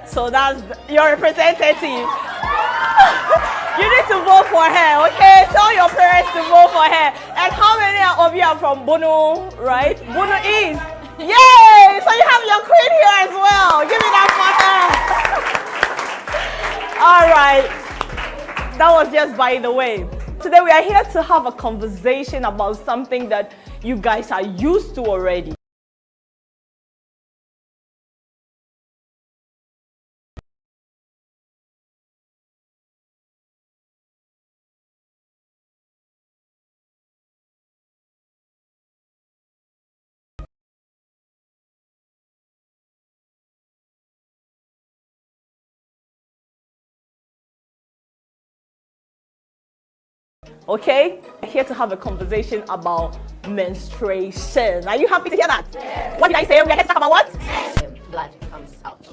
So that's your representative. You need to vote for her, okay? Tell your parents to vote for her. And how many of you are from Bono, right? Bono East. Yay! So you have your queen here as well. Give it up for her. All right. That was just by the way. Today we are here to have a conversation about something that you guys are used to already. Okay, we're here to have a conversation about menstruation. Are you happy to hear that? Yes. What did I say? We're here to talk about what? Blood comes out.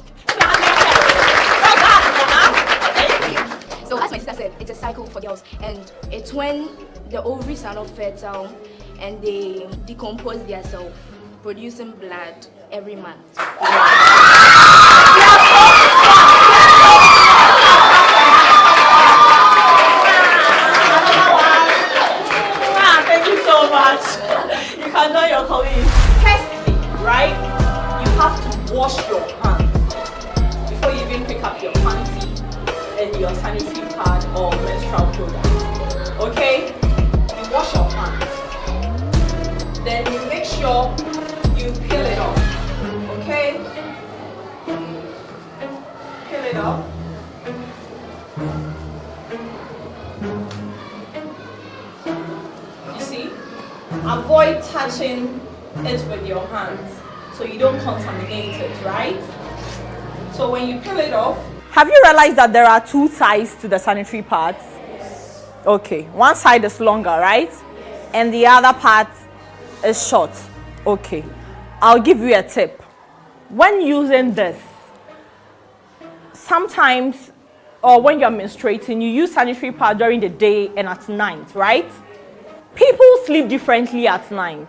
So as my sister said, it's a cycle for girls, and it's when the ovaries are not fertile and they decompose themselves, producing blood every month. Thank you so much. You can know your colleagues. Firstly, right, you have to wash your hands before you even pick up your panty and your sanitary pad or menstrual product. Okay? You wash your hands. Then you make sure you peel it off. Okay? Peel it off. You see? Avoid touching it with your hands so you don't contaminate it, right? So when you peel it off, have you realized that there are two sides to the sanitary pads? Okay, one side is longer, right? And the other part is short. Okay, I'll give you a tip. When using this, sometimes, or when you're menstruating, you use sanitary pad during the day and at night, right? People sleep differently at night,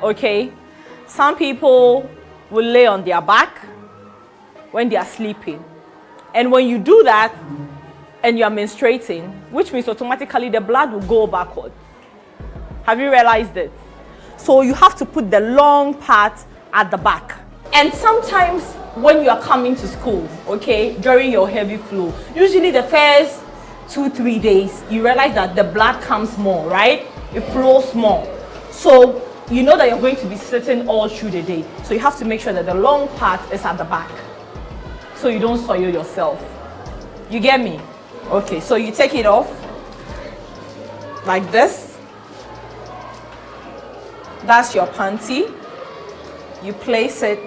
okay? Some people will lay on their back when they are sleeping. And when you do that and you're menstruating, which means automatically the blood will go backwards. Have you realized it? So you have to put the long part at the back. And sometimes when you are coming to school, okay, during your heavy flow, usually the first 2-3 days, you realize that the blood comes more, right? It flows more. So you know that you're going to be sitting all through the day. So you have to make sure that the long part is at the back, so you don't soil yourself. You get me? Okay, so you take it off like this. That's your panty. You place it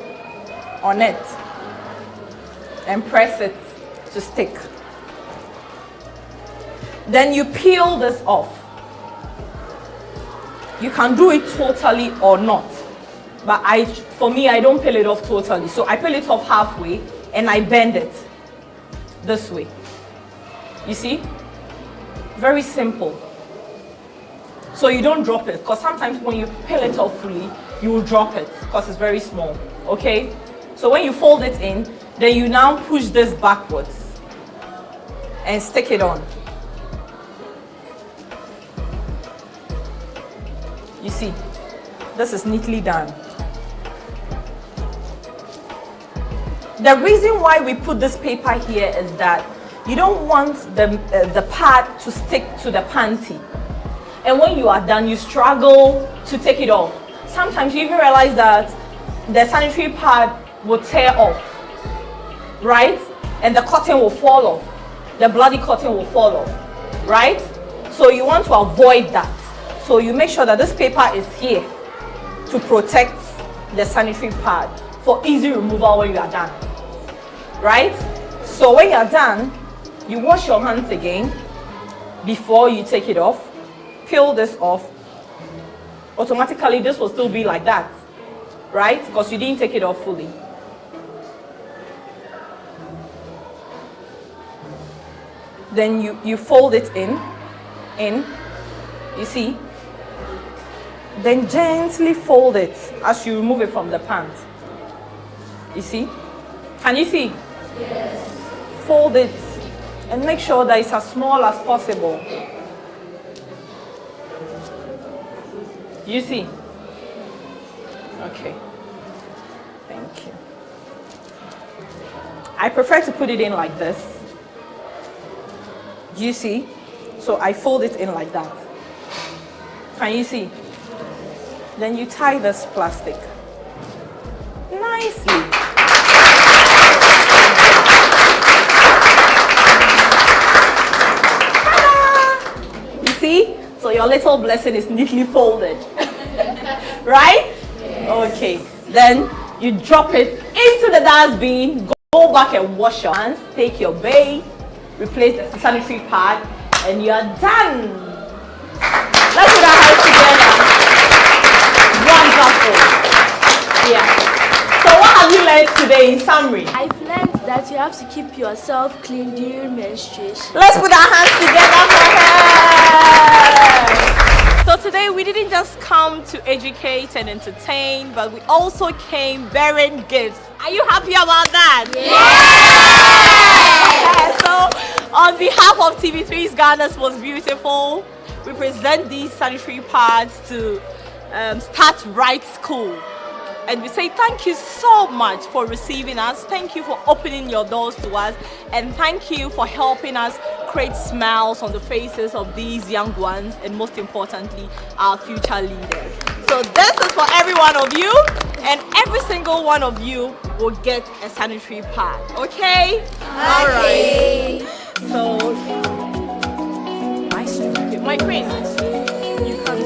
on it and press it to stick. Then you peel this off. You can do it totally or not. But for me, I don't peel it off totally. So I peel it off halfway and I bend it this way. You see? Very simple. So you don't drop it, because sometimes when you peel it off fully, you will drop it because it's very small. Okay? So when you fold it in, then you now push this backwards and stick it on. You see, this is neatly done. The reason why we put this paper here is that you don't want the pad to stick to the panty. And when you are done, you struggle to take it off. Sometimes you even realize that the sanitary pad will tear off, right? And the cotton will fall off. The bloody cotton will fall off, right? So you want to avoid that. So you make sure that this paper is here to protect the sanitary pad for easy removal when you are done. Right? So when you are done, you wash your hands again before you take it off. Peel this off. Automatically this will still be like that, right? Because you didn't take it off fully. Then you fold it in, you see? Then gently fold it as you remove it from the pant. You see? Can you see? Yes. Fold it and make sure that it's as small as possible. You see? Okay. Thank you. I prefer to put it in like this. You see? So I fold it in like that. Can you see? Then you tie this plastic nicely. Ta-da! You see? So your little blessing is neatly folded. Right? Okay. Then you drop it into the dustbin, go back and wash your hands, take your bath, replace the sanitary pad, and you are done. Let's put our hands together. Wonderful. Yeah. So what have you learned today in summary? I've learned that you have to keep yourself clean during menstruation. Let's put our hands together for her. So today we didn't just come to educate and entertain, but we also came bearing gifts. Are you happy about that? Yeah! So on behalf of TV3's Ghana's Most Beautiful, we present these sanitary pads to Start Right School. And we say thank you so much for receiving us. Thank you for opening your doors to us. And thank you for helping us create smiles on the faces of these young ones. And most importantly, our future leaders. So this is for every one of you. And every single one of you will get a sanitary pad. Okay? All right. So, my queen. You can.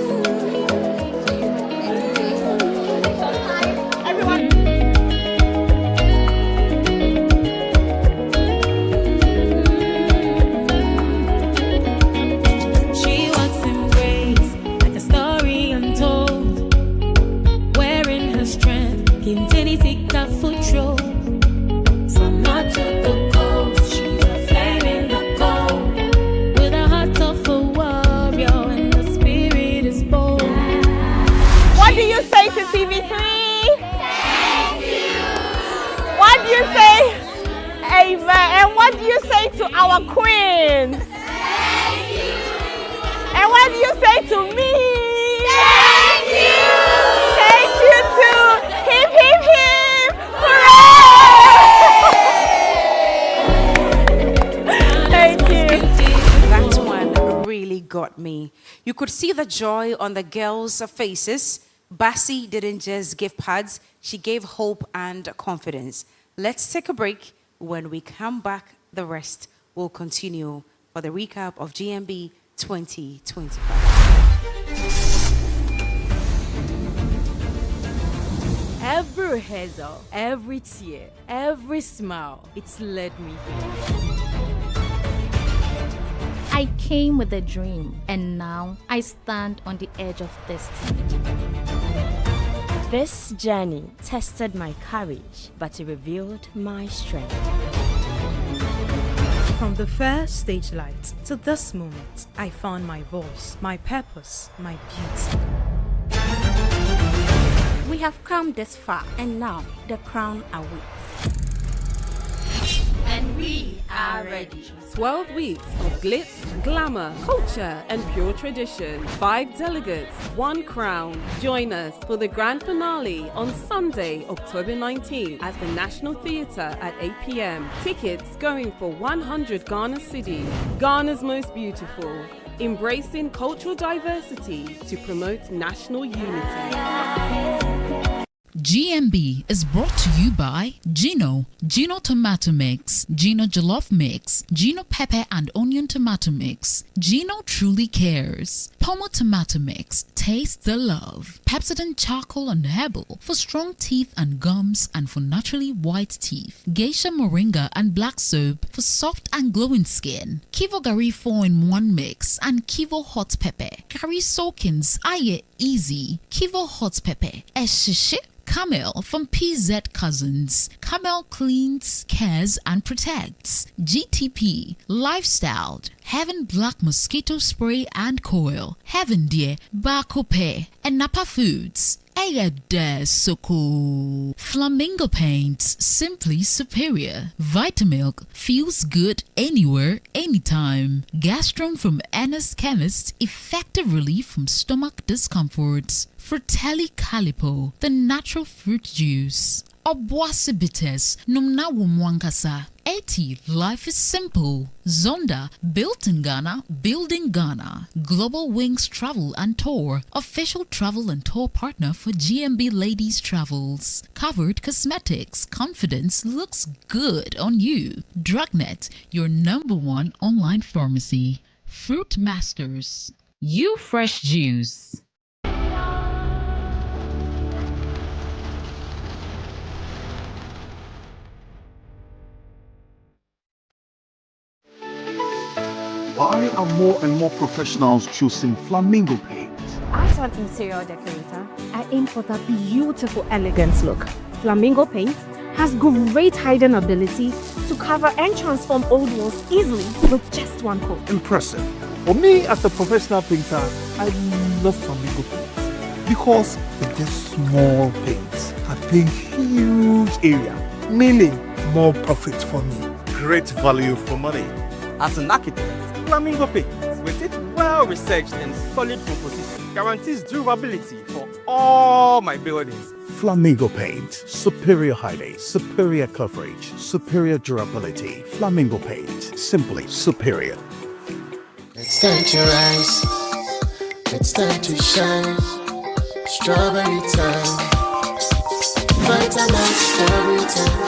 What do you say to our queens? Thank you. And what do you say to me? Thank you. Thank you too. Hip, hip, hip. Hooray! Thank you. That one really got me. You could see the joy on the girls' faces. Bassie didn't just give pads, she gave hope and confidence. Let's take a break. When we come back, the rest will continue for the recap of GMB 2025. Every rehearsal, every tear, every smile, it's led me here. I came with a dream, and now I stand on the edge of destiny. This journey tested my courage, but it revealed my strength. From the first stage light to this moment, I found my voice, my purpose, my beauty. We have come this far, and now the crown awaits. And we are ready. 12 weeks of glitz, glamour, culture, and pure tradition. 5 delegates, 1 crown. Join us for the grand finale on Sunday, October 19th at the National Theatre at 8 p.m. Tickets going for 100 Ghana cedis. Ghana's Most Beautiful, embracing cultural diversity to promote national unity. GMB is brought to you by Gino Tomato Mix, Gino Jollof Mix, Gino Pepper and Onion Tomato Mix, Gino Truly Cares, Pomo Tomato Mix, taste the love, Pepsodent Charcoal and Herbal for strong teeth and gums and for naturally white teeth, Geisha Moringa and Black Soap for soft and glowing skin, Kivo Gari 4-in-1 Mix and Kivo Hot Pepper, Gari Soakins, Aye Easy, Kivo Hot Pepper, Eshishi, Camel from PZ Cousins. Camel cleans, cares, and protects. GTP, Lifestyle, Heaven Black Mosquito Spray and Coil. Heaven Dear, Bacope, and Napa Foods. Ayade Soko. Flamingo Paints, simply superior. Vitamilk feels good anywhere, anytime. Gastron from Anna's Chemist, effective relief from stomach discomforts. Fratelli Calipo, the natural fruit juice. Obuasi Bitters, Numna Wumwankasa. 80, life is simple. Zonda, built in Ghana, building Ghana. Global Wings Travel and Tour, official travel and tour partner for GMB Ladies Travels. Covered Cosmetics, confidence looks good on you. Drugnet, your #1 online pharmacy. Fruit Masters, you fresh juice. Why are more and more professionals choosing flamingo paint? As an interior decorator, I aim for that beautiful elegance look. Flamingo paint has great hiding ability to cover and transform old walls easily with just one coat. Impressive. For me, as a professional painter, I love flamingo paint because it's just small paints that paint huge area, meaning more profit for me. Great value for money. As an architect, Flamingo Paint, with its well-researched and solid composition, guarantees durability for all my buildings. Flamingo Paint, superior hiding, superior coverage, superior durability. Flamingo Paint, simply superior. It's time to rise, it's time to shine. Strawberry time, Vitamilk strawberry time.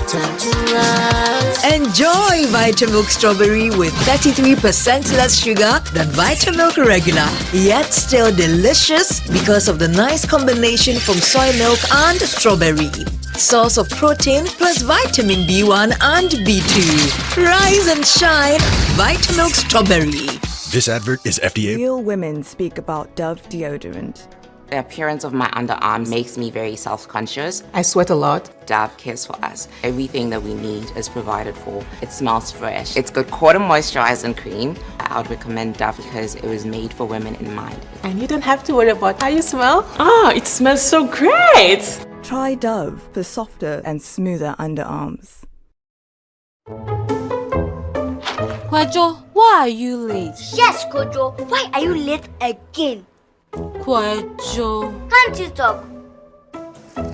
Time to rise. Enjoy Vitamilk Strawberry with 33% less sugar than Vitamilk Regular, yet still delicious because of the nice combination from soy milk and strawberry. Source of protein plus vitamin B1 and B2. Rise and shine, Vitamilk Strawberry. This advert is FDA. Real women speak about Dove deodorant. The appearance of my underarm makes me very self-conscious. I sweat a lot. Dove cares for us. Everything that we need is provided for. It smells fresh. It's good quarter moisturizing cream. I would recommend Dove because it was made for women in mind. And you don't have to worry about how you smell. It smells so great. Try Dove for softer and smoother underarms. Kwajo, why are you late? Yes, Kojo. Why are you late again? Kwajo. Can't you talk?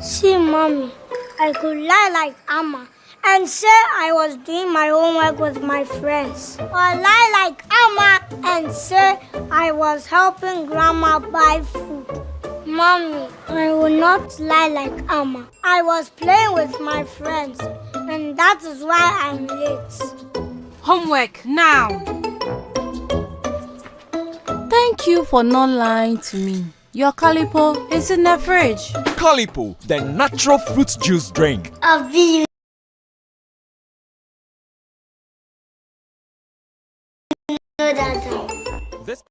See, Mommy, I could lie like Amma and say I was doing my homework with my friends. Or lie like Amma and say I was helping Grandma buy food. Mommy, I will not lie like Amma. I was playing with my friends, and that is why I'm late. Homework now. Thank you for not lying to me. Your calipo is in the fridge. Calipo, the natural fruit juice drink. I'll be you. Know that. This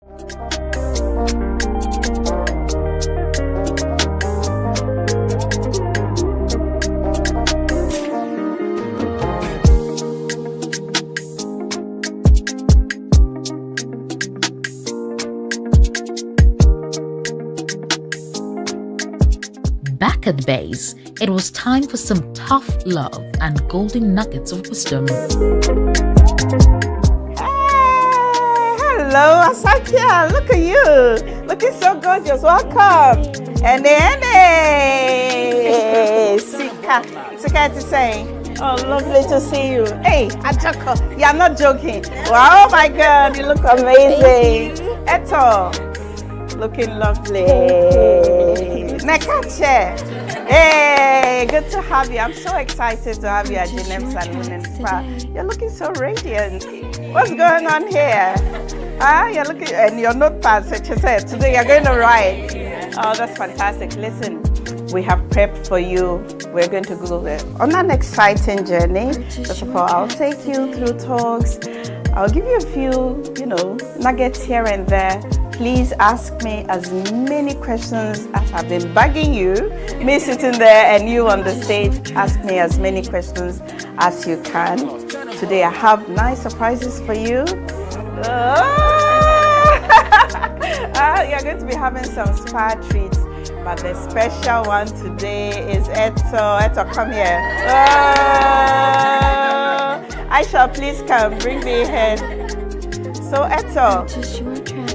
Back at the base, it was time for some tough love and golden nuggets of wisdom. Hello, Asakia. Look at you. Looking so gorgeous. Welcome. And Sika to say. Oh, lovely to see you. Hey, Ajako, you're not joking. Wow, oh my God, you look amazing. Eto, looking lovely. Nekache. Hey, good to have you. I'm so excited to have you at Ginem Salon and Spa. You're looking so radiant. What's going on here? You're looking, and your notepad, such as said, today you're going to write. Oh, that's fantastic. Listen, we have prepped for you. We're going to go there on an exciting journey. First of all, I'll take you through talks. I'll give you a few, nuggets here and there. Please ask me as many questions as I've been bugging you. Me sitting there and you on the stage, ask me as many questions as you can. Today I have nice surprises for you. You're going to be having some spa treats, but the special one today is Eto. Eto, come here. Aisha, please come. Bring me here. So Eto,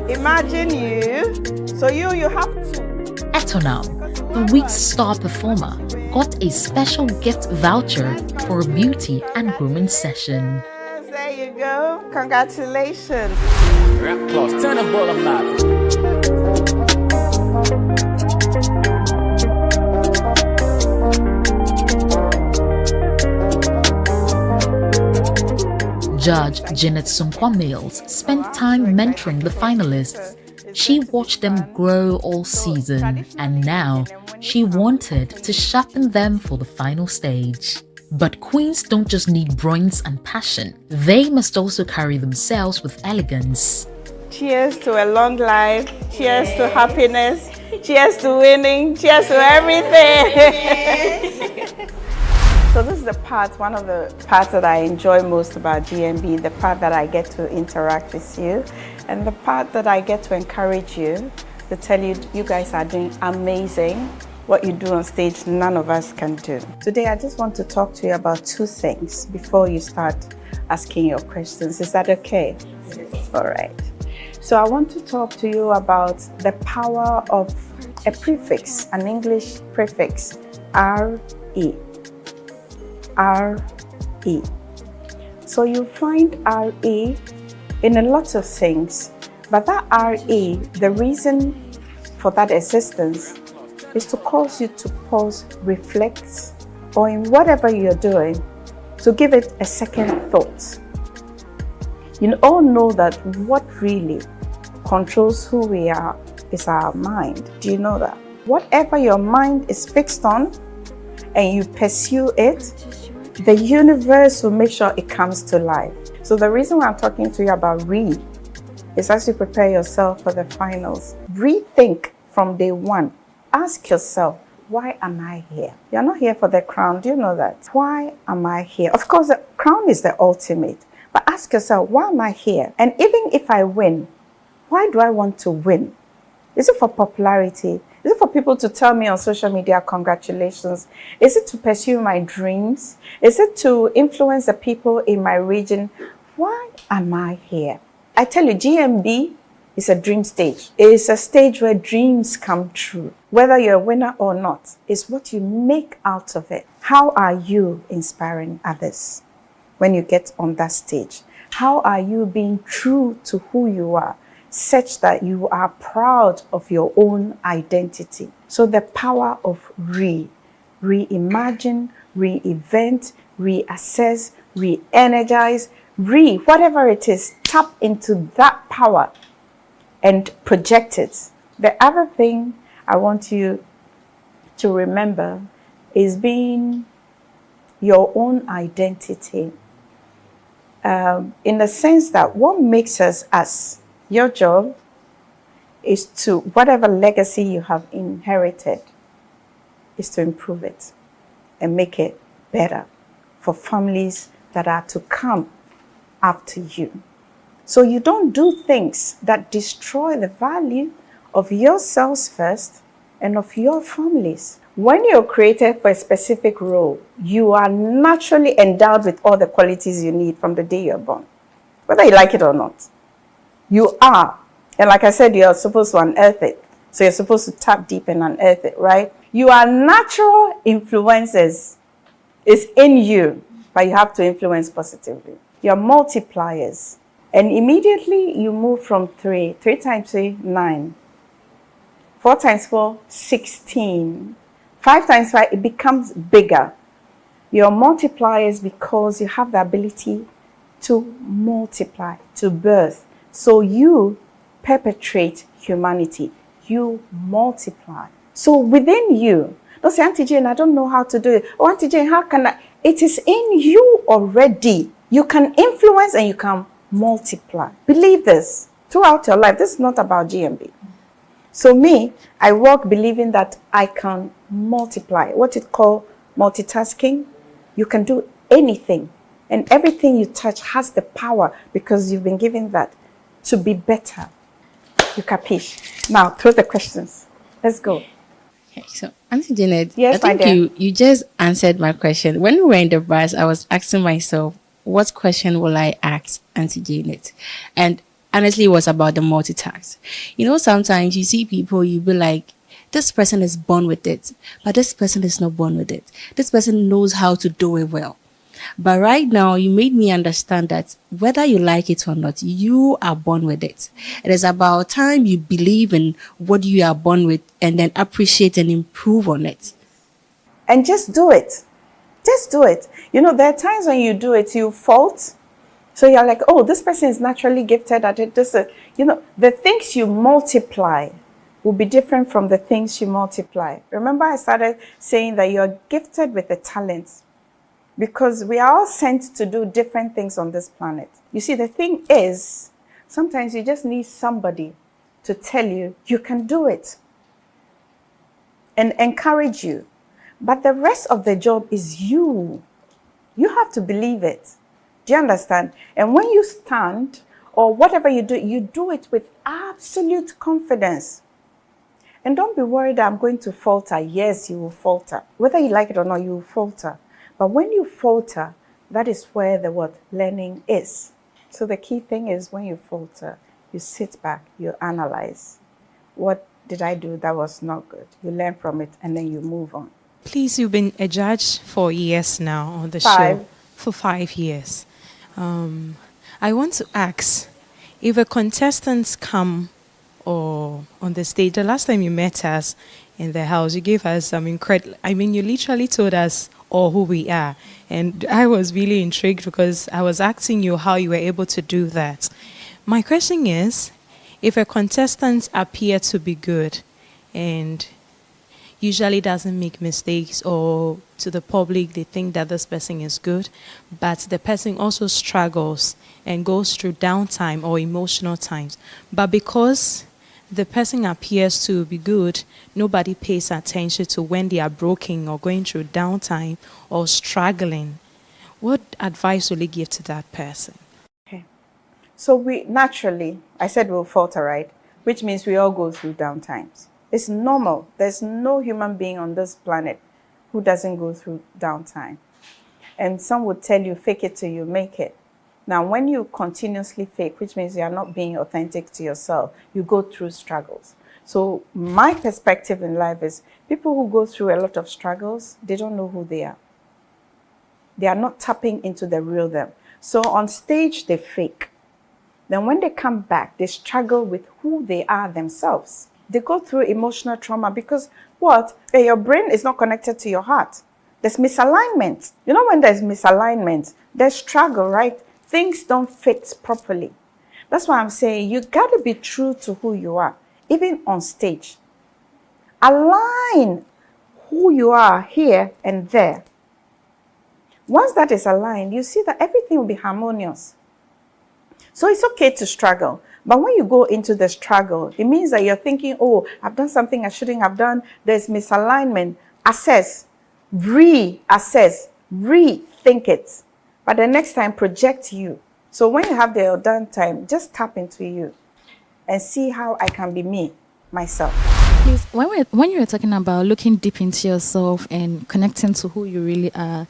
imagine you. So you have to. Eto now, the week's star performer, got a special gift voucher for a beauty and grooming session. There you go. Congratulations. Rap plus, turn the bottom up. Judge Janet Sunkwa Mills spent time mentoring the finalists. She watched them grow all season, and now she wanted to sharpen them for the final stage. But queens don't just need brains and passion, they must also carry themselves with elegance. Cheers to a long life, cheers to happiness, cheers to winning, cheers to everything. So this is one of the parts that I enjoy most about GMB, the part that I get to interact with you, and the part that I get to encourage you, to tell you, you guys are doing amazing. What you do on stage, none of us can do. Today, I just want to talk to you about two things before you start asking your questions. Is that okay? All right. So I want to talk to you about the power of a prefix, an English prefix, R-E. R-E. So you find R-E in a lot of things, but that R-E, the reason for that existence is to cause you to pause, reflect, or in whatever you're doing, to give it a second thought. You all know that what really controls who we are is our mind. Do you know that? Whatever your mind is fixed on and you pursue it, the universe will make sure it comes to life. So the reason why I'm talking to you about read is as you prepare yourself for the finals, rethink from day one. Ask yourself, why am I here? You're not here for the crown. Do you know that? Why am I here? Of course, the crown is the ultimate. But ask yourself, why am I here? And even if I win, why do I want to win? Is it for popularity? Is it for people to tell me on social media, congratulations? Is it to pursue my dreams? Is it to influence the people in my region? Why am I here? I tell you, GMB is a dream stage. It's a stage where dreams come true. Whether you're a winner or not, it's what you make out of it. How are you inspiring others when you get on that stage? How are you being true to who you are, such that you are proud of your own identity? So the power of reimagine, re-event, reassess, re-energize, whatever it is, tap into that power and project it. The other thing I want you to remember is being your own identity. In the sense that what makes us us, your job is to, whatever legacy you have inherited, is to improve it and make it better for families that are to come after you. So you don't do things that destroy the value of yourselves first and of your families. When you're created for a specific role, you are naturally endowed with all the qualities you need from the day you're born, whether you like it or not. You are. And like I said, you're supposed to unearth it. So you're supposed to tap deep and unearth it, right? You are natural influencers. It's in you, but you have to influence positively. You're multipliers. And immediately you move from 3. 3 times 3, 9. 4 times 4, 16. 5 times 5, it becomes bigger. You're multipliers because you have the ability to multiply, to birth. So you perpetuate humanity. You multiply. So within you, don't say, Auntie Jane, I don't know how to do it. Oh, Auntie Jane, how can I? It is in you already. You can influence and you can multiply. Believe this throughout your life. This is not about GMB. So me, I walk believing that I can multiply. What it called multitasking. You can do anything. And everything you touch has the power because you've been given that to be better. You capiche? Now, throw the questions. Let's go. Okay, so Auntie Janet, yes, I think you just answered my question. When we were in the bus, I was asking myself, what question will I ask Auntie Janet? And honestly, it was about the multitask. You know, sometimes you see people, you be like, this person is born with it, but this person is not born with it. This person knows how to do it well. But right now, you made me understand that whether you like it or not, you are born with it. It is about time you believe in what you are born with and then appreciate and improve on it. And just do it. Just do it. You know, there are times when you do it, you fault. So you're like, oh, this person is naturally gifted at it. You know, the things you multiply will be different from the things you multiply. Remember, I started saying that you're gifted with a talent. Because we are all sent to do different things on this planet. You see, the thing is, sometimes you just need somebody to tell you, you can do it. And encourage you. But the rest of the job is you. You have to believe it. Do you understand? And when you stand, or whatever you do it with absolute confidence. And don't be worried that I'm going to falter. Yes, you will falter. Whether you like it or not, you will falter. But when you falter, that is where the word learning is. So the key thing is when you falter, you sit back, you analyze. What did I do that was not good? You learn from it and then you move on. Please, you've been a judge for years now on the 5. show. For 5 years. I want to ask, if a contestant come or on the stage, the last time you met us in the house, you gave us some incredible, you literally told us all who we are. And I was really intrigued because I was asking you how you were able to do that. My question is, if a contestant appears to be good and usually doesn't make mistakes, or to the public they think that this person is good, but the person also struggles and goes through downtime or emotional times, but because the person appears to be good, nobody pays attention to when they are broken or going through downtime or struggling. What advice will you give to that person? Okay. So we naturally, I said we'll falter, right? Which means we all go through downtimes. It's normal. There's no human being on this planet who doesn't go through downtime. And some would tell you, fake it till you make it. Now, when you continuously fake, which means you are not being authentic to yourself, you go through struggles. So my perspective in life is people who go through a lot of struggles, they don't know who they are. They are not tapping into the real them. So on stage, they fake. Then when they come back, they struggle with who they are themselves. They go through emotional trauma because what? Your brain is not connected to your heart. There's misalignment. You know, when there's misalignment, there's struggle, right? Things don't fit properly. That's why I'm saying you got to be true to who you are, even on stage. Align who you are here and there. Once that is aligned, you see that everything will be harmonious. So it's okay to struggle, But when you go into the struggle, it means that you're thinking, oh, I've done something I shouldn't have done. There's misalignment. Assess, reassess, rethink it. But the next time, project you. So when you have the downtime, just tap into you and see how I can be me, myself. Please, when you were talking about looking deep into yourself and connecting to who you really are,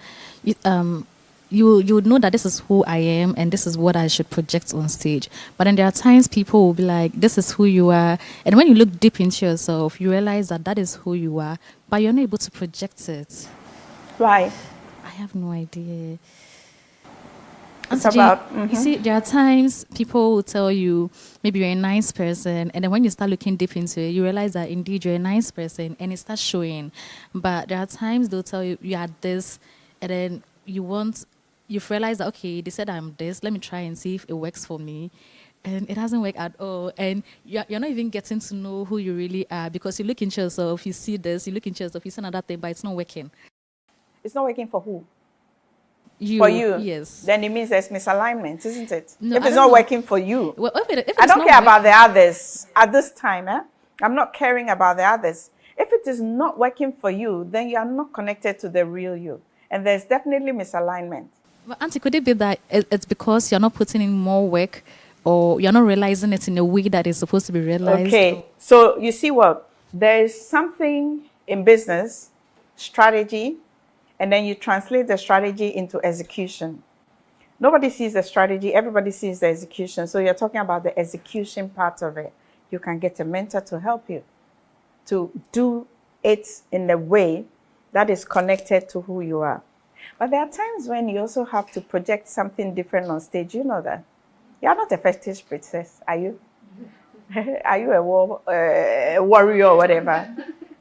you would know that this is who I am and this is what I should project on stage. But then there are times people will be like, this is who you are. And when you look deep into yourself, you realize that that is who you are, but you're not able to project it. Why? I have no idea. It's about, You see, there are times people will tell you, maybe you're a nice person, and then when you start looking deep into it, you realize that indeed you're a nice person, and it starts showing. But there are times they'll tell you, you are this, and then you've realized that, okay, they said I'm this, let me try and see if it works for me. And it hasn't worked at all. And you're not even getting to know who you really are, because you look into yourself, you see this, you look into yourself, you see another thing, but it's not working. It's not working for who? You. For you? Yes. Then it means there's misalignment, isn't it? No, if it's not working for you. Well, if I don't care about the others at this time. I'm not caring about the others. If it is not working for you, then you are not connected to the real you. And there's definitely misalignment. But Auntie, could it be that it's because you're not putting in more work, or you're not realizing it in a way that is supposed to be realized? Okay. So you see what? There is something in business, strategy, and then you translate the strategy into execution. Nobody sees the strategy, everybody sees the execution. So you're talking about the execution part of it. You can get a mentor to help you to do it in a way that is connected to who you are. But there are times when you also have to project something different on stage. You know that. You are not a fetish princess, are you? Are you a warrior or whatever?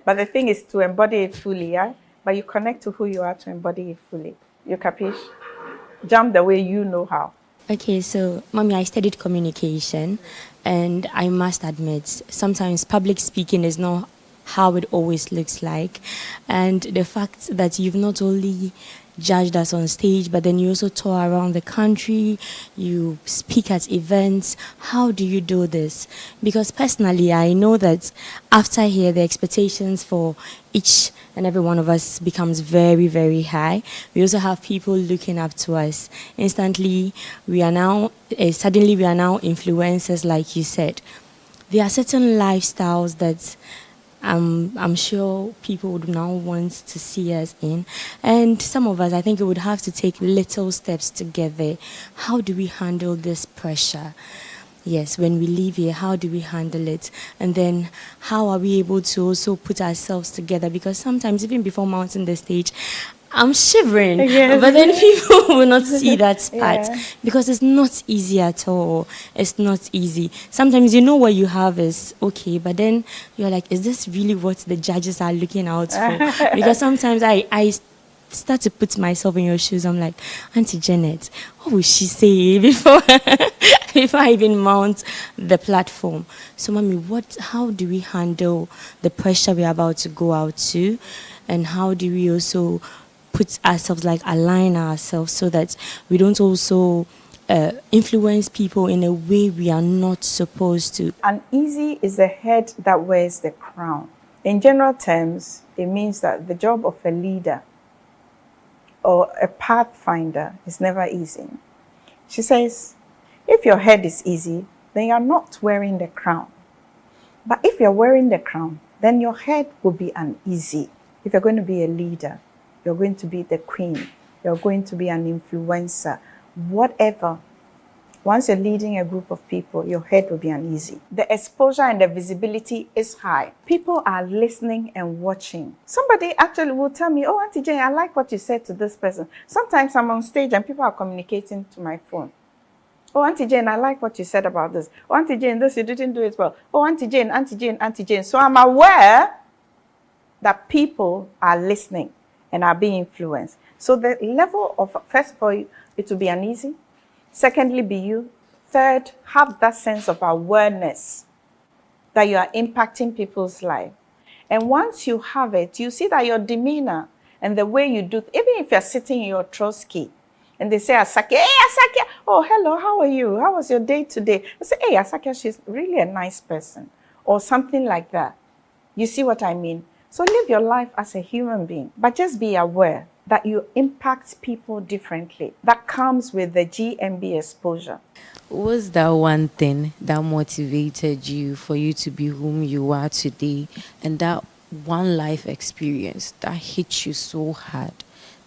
But the thing is to embody it fully, yeah? But you connect to who you are to embody it fully. You capiche? Jump the way you know how. Okay, so, Mommy, I studied communication, and I must admit, sometimes public speaking is not how it always looks like. And the fact that you've not only judged us on stage, but then you also tour around the country, you speak at events. How do you do this? Because personally, I know that after here, the expectations for each and every one of us becomes very, very high. We also have people looking up to us. Instantly, we are now, suddenly we are now influencers, like you said. There are certain lifestyles that I'm sure people would now want to see us in. And some of us, I think, would have to take little steps together. How do we handle this pressure? Yes, when we leave here, how do we handle it? And then how are we able to also put ourselves together? Because sometimes, even before mounting the stage, I'm shivering, yes. But then people will not see that part, because it's not easy at all. It's not easy. Sometimes you know what you have is okay, but then you're like, is this really what the judges are looking out for? Because sometimes I start to put myself in your shoes. I'm like, Auntie Janet, what will she say before I even mount the platform? So, Mommy, how do we handle the pressure we're about to go out to, and how do we also put ourselves, like align ourselves, so that we don't also influence people in a way we are not supposed to? Uneasy is the head that wears the crown. In general terms, it means that the job of a leader or a pathfinder is never easy. She says, if your head is easy, then you're not wearing the crown. But if you're wearing the crown, then your head will be uneasy. If you're going to be a leader, you're going to be the queen, you're going to be an influencer, whatever. Once you're leading a group of people, your head will be uneasy. The exposure and the visibility is high. People are listening and watching. Somebody actually will tell me, oh, Auntie Jane, I like what you said to this person. Sometimes I'm on stage and people are communicating to my phone. Oh, Auntie Jane, I like what you said about this. Oh, Auntie Jane, this, you didn't do it well. Oh, Auntie Jane, Auntie Jane, Auntie Jane. So I'm aware that people are listening and are being influenced. So the level of, first of all, it will be uneasy. Secondly, be you. Third, have that sense of awareness that you are impacting people's life. And once you have it, you see that your demeanor and the way you do, even if you're sitting in your Trotsky and they say, Asakia, hey, Asakia, oh, hello, how are you? How was your day today? I say, hey, Asakia, she's really a nice person, or something like that. You see what I mean? So live your life as a human being, but just be aware that you impact people differently. That comes with the GMB exposure. Was that one thing that motivated you for you to be whom you are today, and that one life experience that hit you so hard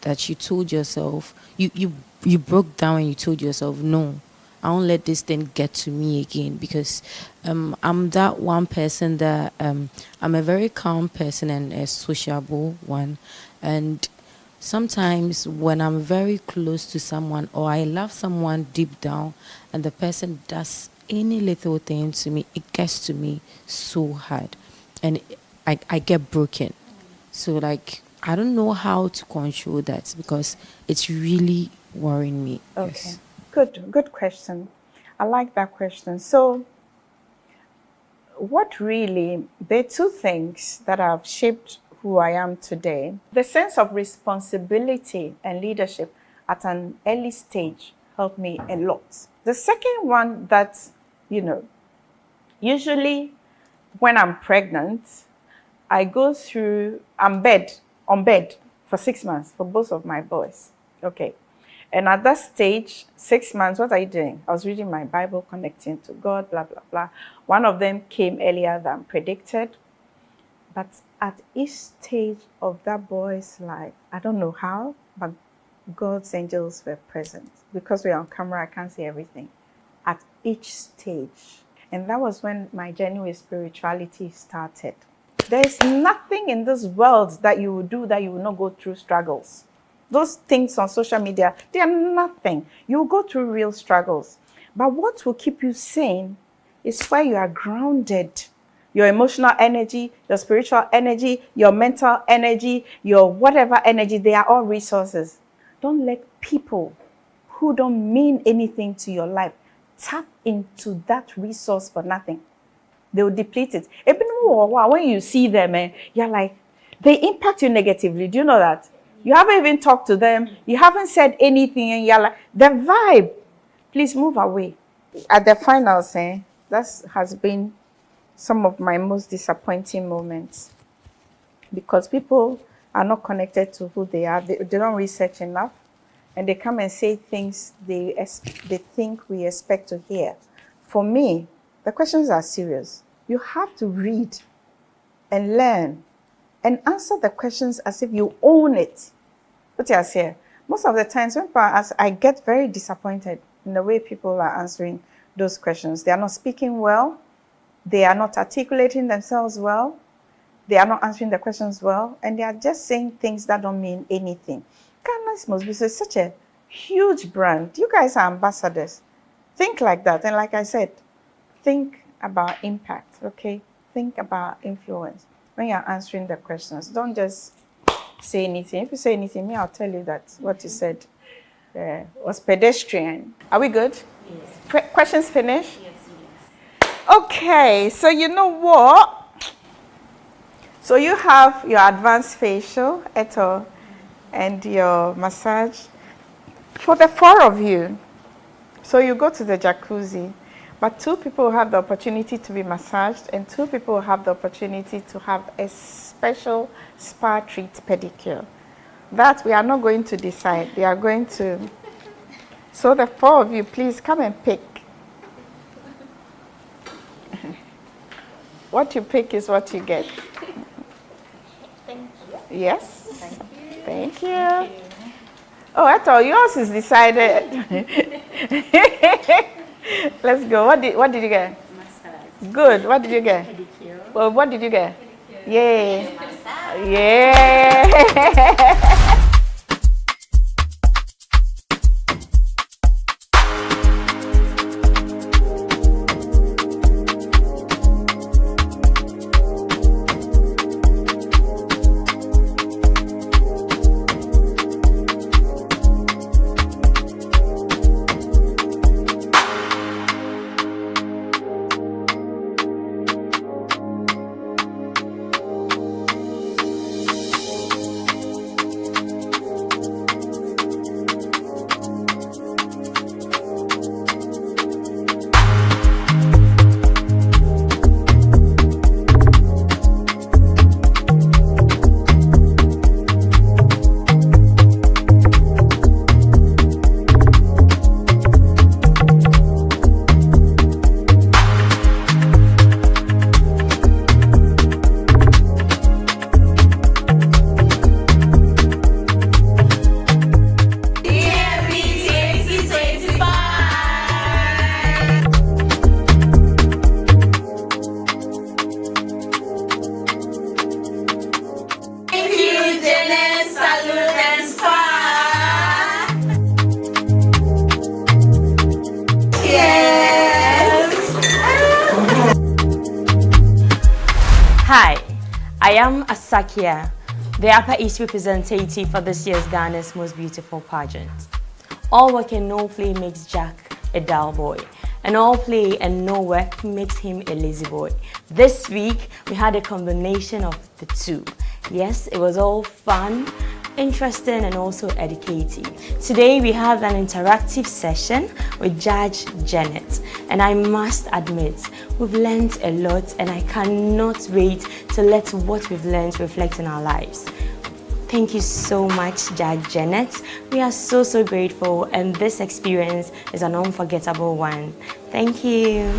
that you told yourself, you broke down and you told yourself, no, I won't let this thing get to me again, because I'm that one person that I'm a very calm person and a sociable one, and sometimes when I'm very close to someone or I love someone deep down and the person does any little thing to me, it gets to me so hard and I get broken. So like, I don't know how to control that because it's really worrying me. Okay. Yes. Good question. I like that question. So what really, there are two things that have shaped who I am today. The sense of responsibility and leadership at an early stage helped me a lot. The second one that, usually when I'm pregnant, I go through, on bed for 6 months for both of my boys. Okay. And at that stage, 6 months, what are you doing? I was reading my Bible, connecting to God, blah, blah, blah. One of them came earlier than predicted. But at each stage of that boy's life, I don't know how, but God's angels were present. Because we're on camera, I can't see everything. At each stage. And that was when my journey with spirituality started. There's nothing in this world that you will do that you will not go through struggles. Those things on social media, they are nothing. You will go through real struggles. But what will keep you sane is where you are grounded. Your emotional energy, your spiritual energy, your mental energy, your whatever energy, they are all resources. Don't let people who don't mean anything to your life tap into that resource for nothing. They will deplete it. Even when you see them, you're like, they impact you negatively. Do you know that? You haven't even talked to them. You haven't said anything, and you're like, the vibe. Please move away. At the finals, that has been some of my most disappointing moments because people are not connected to who they are. They don't research enough, and they come and say things they think we expect to hear. For me, the questions are serious. You have to read and learn and answer the questions as if you own it. What I say, most of the times when people ask, I get very disappointed in the way people are answering those questions. They are not speaking well. They are not articulating themselves well. They are not answering the questions well. And they are just saying things that don't mean anything. Kindness must be such a huge brand. You guys are ambassadors. Think like that. And like I said, think about impact, okay? Think about influence. When you're answering the questions, don't just say anything. If you say anything, I'll tell you that what you said was pedestrian. Are we good? Yes. Questions finished? Yes. Okay, so you know what? So you have your advanced facial, and your massage. For the 4 of you, so you go to the jacuzzi, but 2 people have the opportunity to be massaged, and 2 people have the opportunity to have a special spa treat pedicure. That we are not going to decide. We are going to. So the 4 of you, please come and pick. What you pick is what you get. Thank you. Yes? Thank you. Oh, I thought yours is decided. Let's go. What did you get? Massage. Good. What did you get? Pedicure. Well, what did you get? Pedicure. Yay. Massage. Yeah. I am Asakia, the Upper East representative for this year's Ghana's Most Beautiful pageant. All work and no play makes Jack a dull boy, and all play and no work makes him a lazy boy. This week, we had a combination of the two. Yes, it was all fun, interesting, and also educative. Today, we have an interactive session with Judge Janet, and I must admit, we've learned a lot, and I cannot wait to let what we've learned reflect in our lives. Thank you so much, Judge Janet. We are so grateful, and this experience is an unforgettable one. Thank you.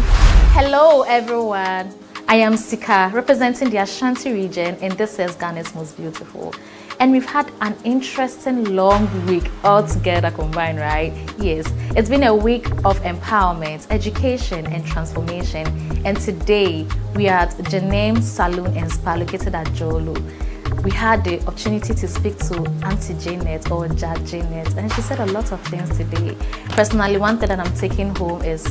Hello, everyone. I am Sika, representing the Ashanti region in this year's Ghana's Most Beautiful. And we've had an interesting long week all together combined, right? Yes, it's been a week of empowerment, education, and transformation. And today, we are at Janem Saloon and Spa located at Jolo. We had the opportunity to speak to Auntie Janet or Judge Janet, and she said a lot of things today. Personally, one thing that I'm taking home is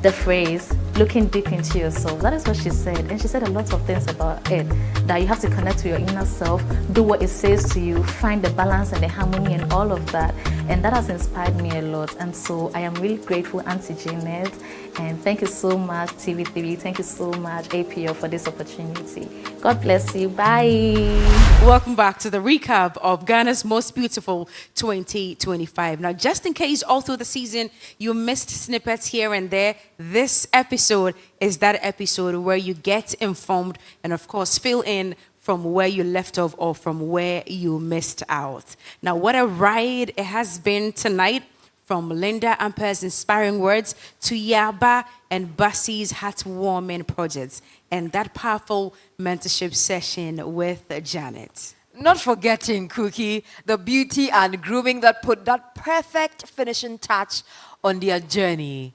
the phrase, looking deep into yourself. That is what she said. And she said a lot of things about it, that you have to connect to your inner self, do what it says to you, find the balance and the harmony and all of that. And that has inspired me a lot. And so I am really grateful, Auntie Janet. And thank you so much, TV3. Thank you so much, APO, for this opportunity. God bless you. Bye. Welcome back to the recap of Ghana's Most Beautiful 2025. Now, just in case all through the season you missed snippets here and there, this episode is that episode where you get informed and, of course, fill in from where you left off or from where you missed out. Now, what a ride it has been tonight. From Linda Amper's inspiring words to Yaba and Bassie's heartwarming projects and that powerful mentorship session with Janet. Not forgetting, Cookie, the beauty and grooming that put that perfect finishing touch on their journey.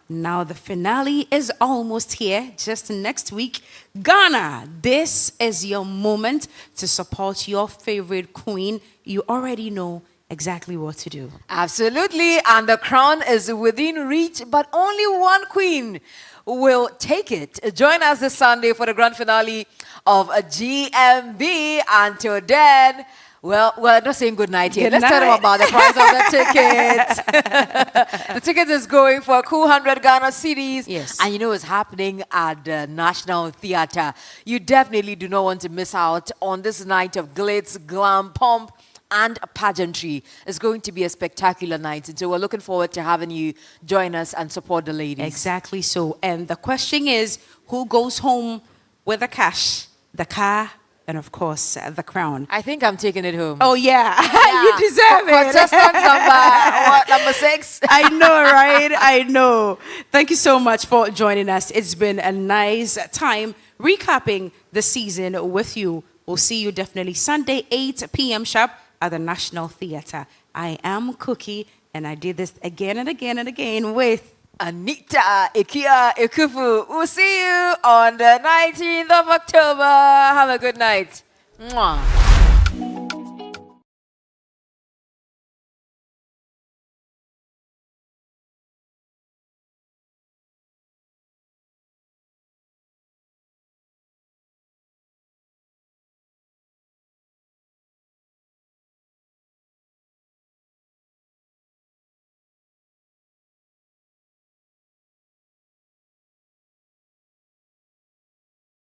Now the finale is almost here, just next week. Ghana, this is your moment to support your favorite queen. You already know exactly what to do. Absolutely, and the crown is within reach, but only one queen will take it. Join us this Sunday for the grand finale of a GMB. Until then, well, we're not saying good night yet. Let's tell them about the price of the ticket. The ticket is going for a cool 100 Ghana cedis. Yes. And you know it's happening at the National Theatre. You definitely do not want to miss out on this night of glitz, glam, pomp, and pageantry. It's going to be a spectacular night. And so we're looking forward to having you join us and support the ladies. Exactly so. And the question is, who goes home with the cash, the car, and of course, the crown? I think I'm taking it home. Oh, yeah. You deserve it. Contestant number 6. I know, right? I know. Thank you so much for joining us. It's been a nice time recapping the season with you. We'll see you definitely Sunday, 8 p.m. sharp at the National Theatre. I am Cookie, and I did this again and again and again with Anita Akuffo. We'll see you on the 19th of October. Have a good night. Mwah.